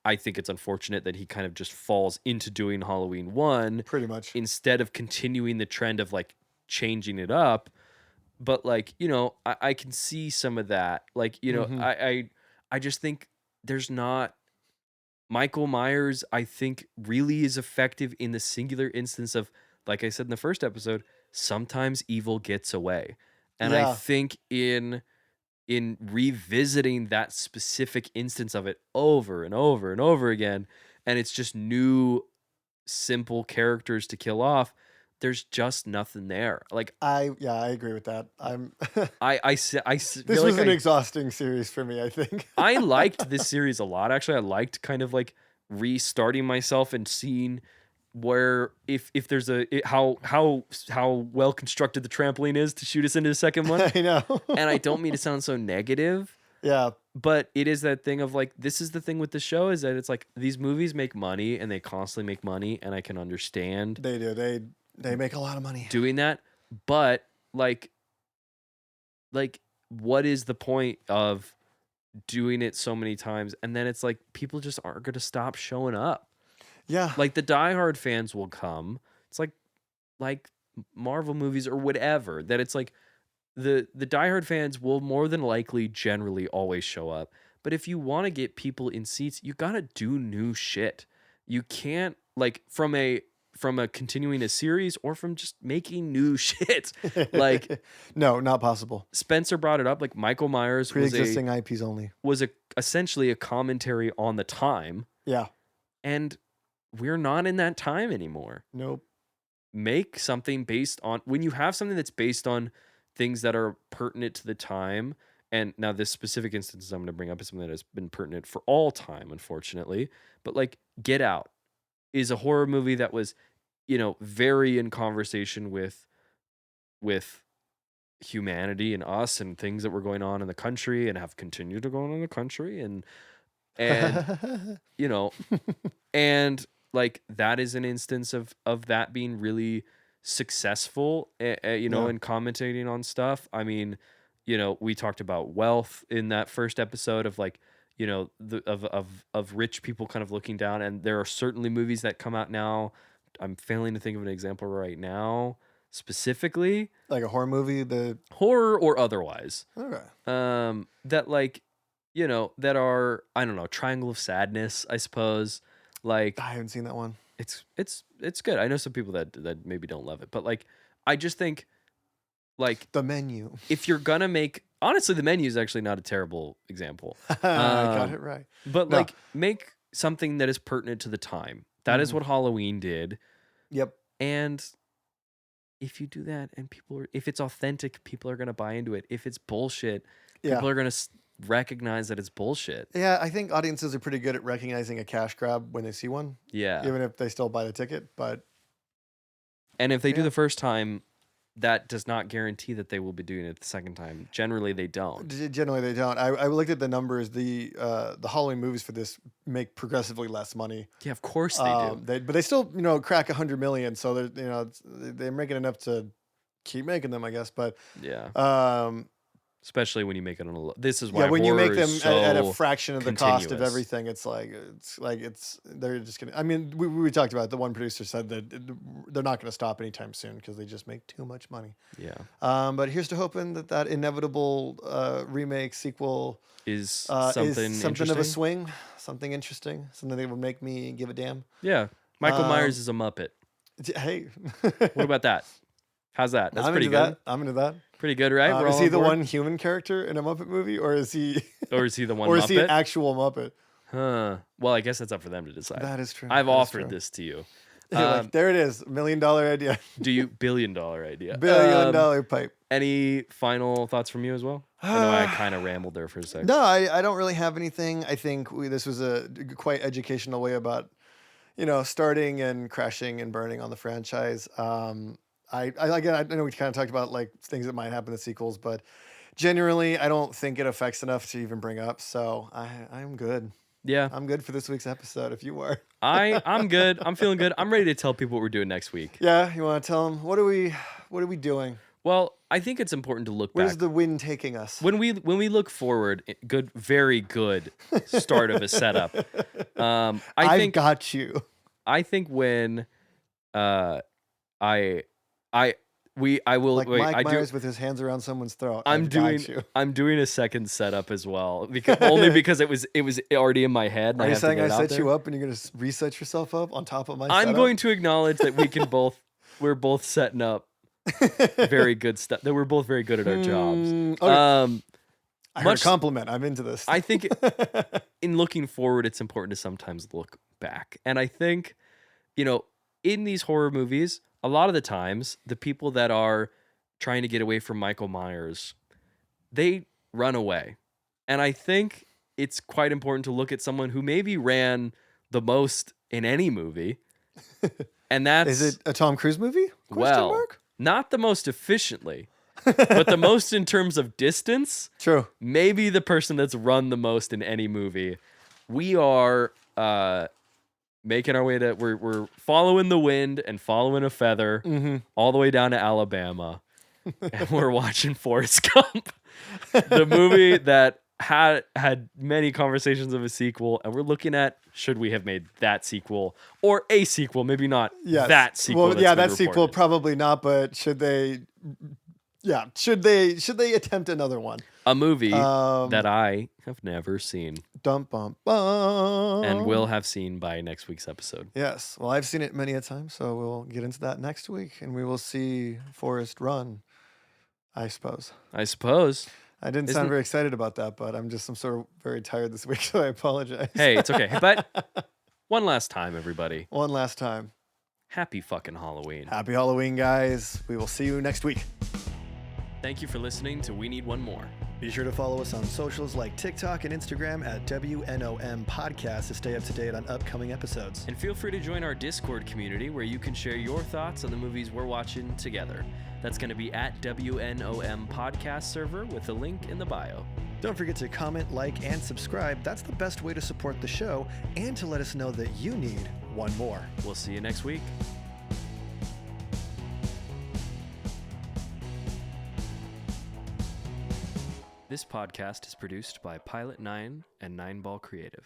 I think it's unfortunate that he kind of just falls into doing Halloween 1 Pretty much. instead of continuing the trend of like changing it up. But like, you know, I can see some of that. Like, you know, Hmm. I just think there's not Michael Myers, I think, really is effective in the singular instance of, like I said in the first episode, sometimes evil gets away. And I Yeah. think in revisiting that specific instance of it over and over and over again, and it's just new simple characters to kill off, there's just nothing there. Like I agree with that. feel This was like an exhausting series for me, I think. I liked this series a lot. Actually, I liked kind of like restarting myself and seeing where if there's how well constructed the trampoline is to shoot us into the second one. I know. And I don't mean to sound so negative, Yeah, but it is that thing of like this is the thing with the show is that it's like these movies make money and they constantly make money and I can understand they do. They make a lot of money. doing that, but like what is the point of doing it so many times and then it's like people just aren't going to stop showing up. Yeah. Like the diehard fans will come. It's like Marvel movies or whatever that it's like the diehard fans will more than likely generally always show up. But if you want to get people in seats, you got to do new shit. You can't like from a continuing a series or from just making new shit. Like No, not possible. Spencer brought it up like Michael Myers Pre-existing IPs only. was essentially a commentary on the time Yeah. and we're not in that time anymore. Nope. Make something based on when you have something that's based on things that are pertinent to the time. And now this specific instance I'm going to bring up is something that has been pertinent for all time, unfortunately. But like Get Out is a horror movie that was, you know, very in conversation with humanity and us and things that were going on in the country and have continued to go on in the country and you know, and like that is an instance of that being really successful, you know, Yeah. and commentating on stuff. I mean, you know, we talked about wealth in that first episode of like, you know, of rich people kind of looking down, and there are certainly movies that come out now. I'm failing to think of an example right now specifically, Like a horror movie. horror or otherwise, Okay. that like that are, I don't know, Triangle of Sadness, I suppose. Like, I haven't seen that one. it's good. I know some people that maybe don't love it, but like, I just think, like, The Menu. if you're gonna make, honestly, The Menu is actually not a terrible example. I got it right. But No. like, make something that is pertinent to the time. That is what Halloween did. Yep. And if you do that, and if it's authentic, people are gonna buy into it. If it's bullshit, people are gonna recognize that it's bullshit. Yeah, I think audiences are pretty good at recognizing a cash grab when they see one. Yeah. Even if they still buy the ticket, and if they do the first time, that does not guarantee that they will be doing it the second time. Generally, they don't. Generally, they don't. I looked at the numbers. The Halloween movies for this make progressively less money. Yeah, of course they do. But they still, crack 100 million. So they're making enough to keep making them, I guess. But yeah. Especially when you make it on this is why when you make them at a so fraction of the cost of everything, it's they're just gonna. I mean, we talked about it. The one producer said that they're not going to stop anytime soon because they just make too much money. Yeah. But here's to hoping that inevitable remake sequel is something of a swing, something interesting, something that will make me give a damn. Yeah. Michael Myers is a Muppet. Hey, what about that? How's that? That's pretty good. I'm into that. Pretty good, right? Is he the one human character in a Muppet movie, or is he? Or is he the one? Or Muppet? is he an actual Muppet? Huh. Well, I guess that's up for them to decide. That is true. I've offered this to you. There it is, $1 million idea. Do you $1 billion idea? $1 billion pipe. Any final thoughts from you as well? I know I kind of rambled there for a second. No, I don't really have anything. I think this was a quite educational way about, starting and crashing and burning on the franchise. I know we kind of talked about like things that might happen in the sequels, but generally I don't think it affects enough to even bring up. So I'm good. Yeah, I'm good for this week's episode. If you are, I'm good. I'm feeling good. I'm ready to tell people what we're doing next week. Yeah, you want to tell them what are we doing? Well, I think it's important to look back. Where's the wind taking us? When we look forward, very good start of a setup. I've got you. I think when I will like wait. Mike Myers with his hands around someone's throat. I'm doing a second setup as well because it was already in my head. And Are you saying I set you up and you're gonna reset yourself up on top of my? I'm going to acknowledge that we're both setting up very good stuff. That we're both very good at our jobs. Okay. I heard a compliment. I'm into this. I think in looking forward, it's important to sometimes look back, and I think in these horror movies, a lot of the times, the people that are trying to get away from Michael Myers, they run away. And I think it's quite important to look at someone who maybe ran the most in any movie. And that's... Is it a Tom Cruise movie? Not the most efficiently, but the most in terms of distance. True. Maybe the person that's run the most in any movie. We are... making our way to we're following the wind and following a feather all the way down to Alabama, and we're watching Forrest Gump, the movie that had many conversations of a sequel, and we're looking at should we have made that sequel or a sequel, maybe not that sequel. Well, yeah, that sequel probably not, but should they? Yeah, should they attempt another one? A movie that I have never seen. Dum bum bum. And will have seen by next week's episode. Yes. Well, I've seen it many a time, so we'll get into that next week, and we will see Forrest run, I suppose. I didn't sound very excited about that, but I'm sort of very tired this week, so I apologize. Hey, it's okay. But one last time, everybody. One last time. Happy fucking Halloween. Happy Halloween, guys. We will see you next week. Thank you for listening to We Need One More. Be sure to follow us on socials like TikTok and Instagram at WNOM Podcast to stay up to date on upcoming episodes. And feel free to join our Discord community where you can share your thoughts on the movies we're watching together. That's going to be at WNOM Podcast server with the link in the bio. Don't forget to comment, like, and subscribe. That's the best way to support the show and to let us know that you need one more. We'll see you next week. This podcast is produced by Pilot 9 and 9 Ball Creative.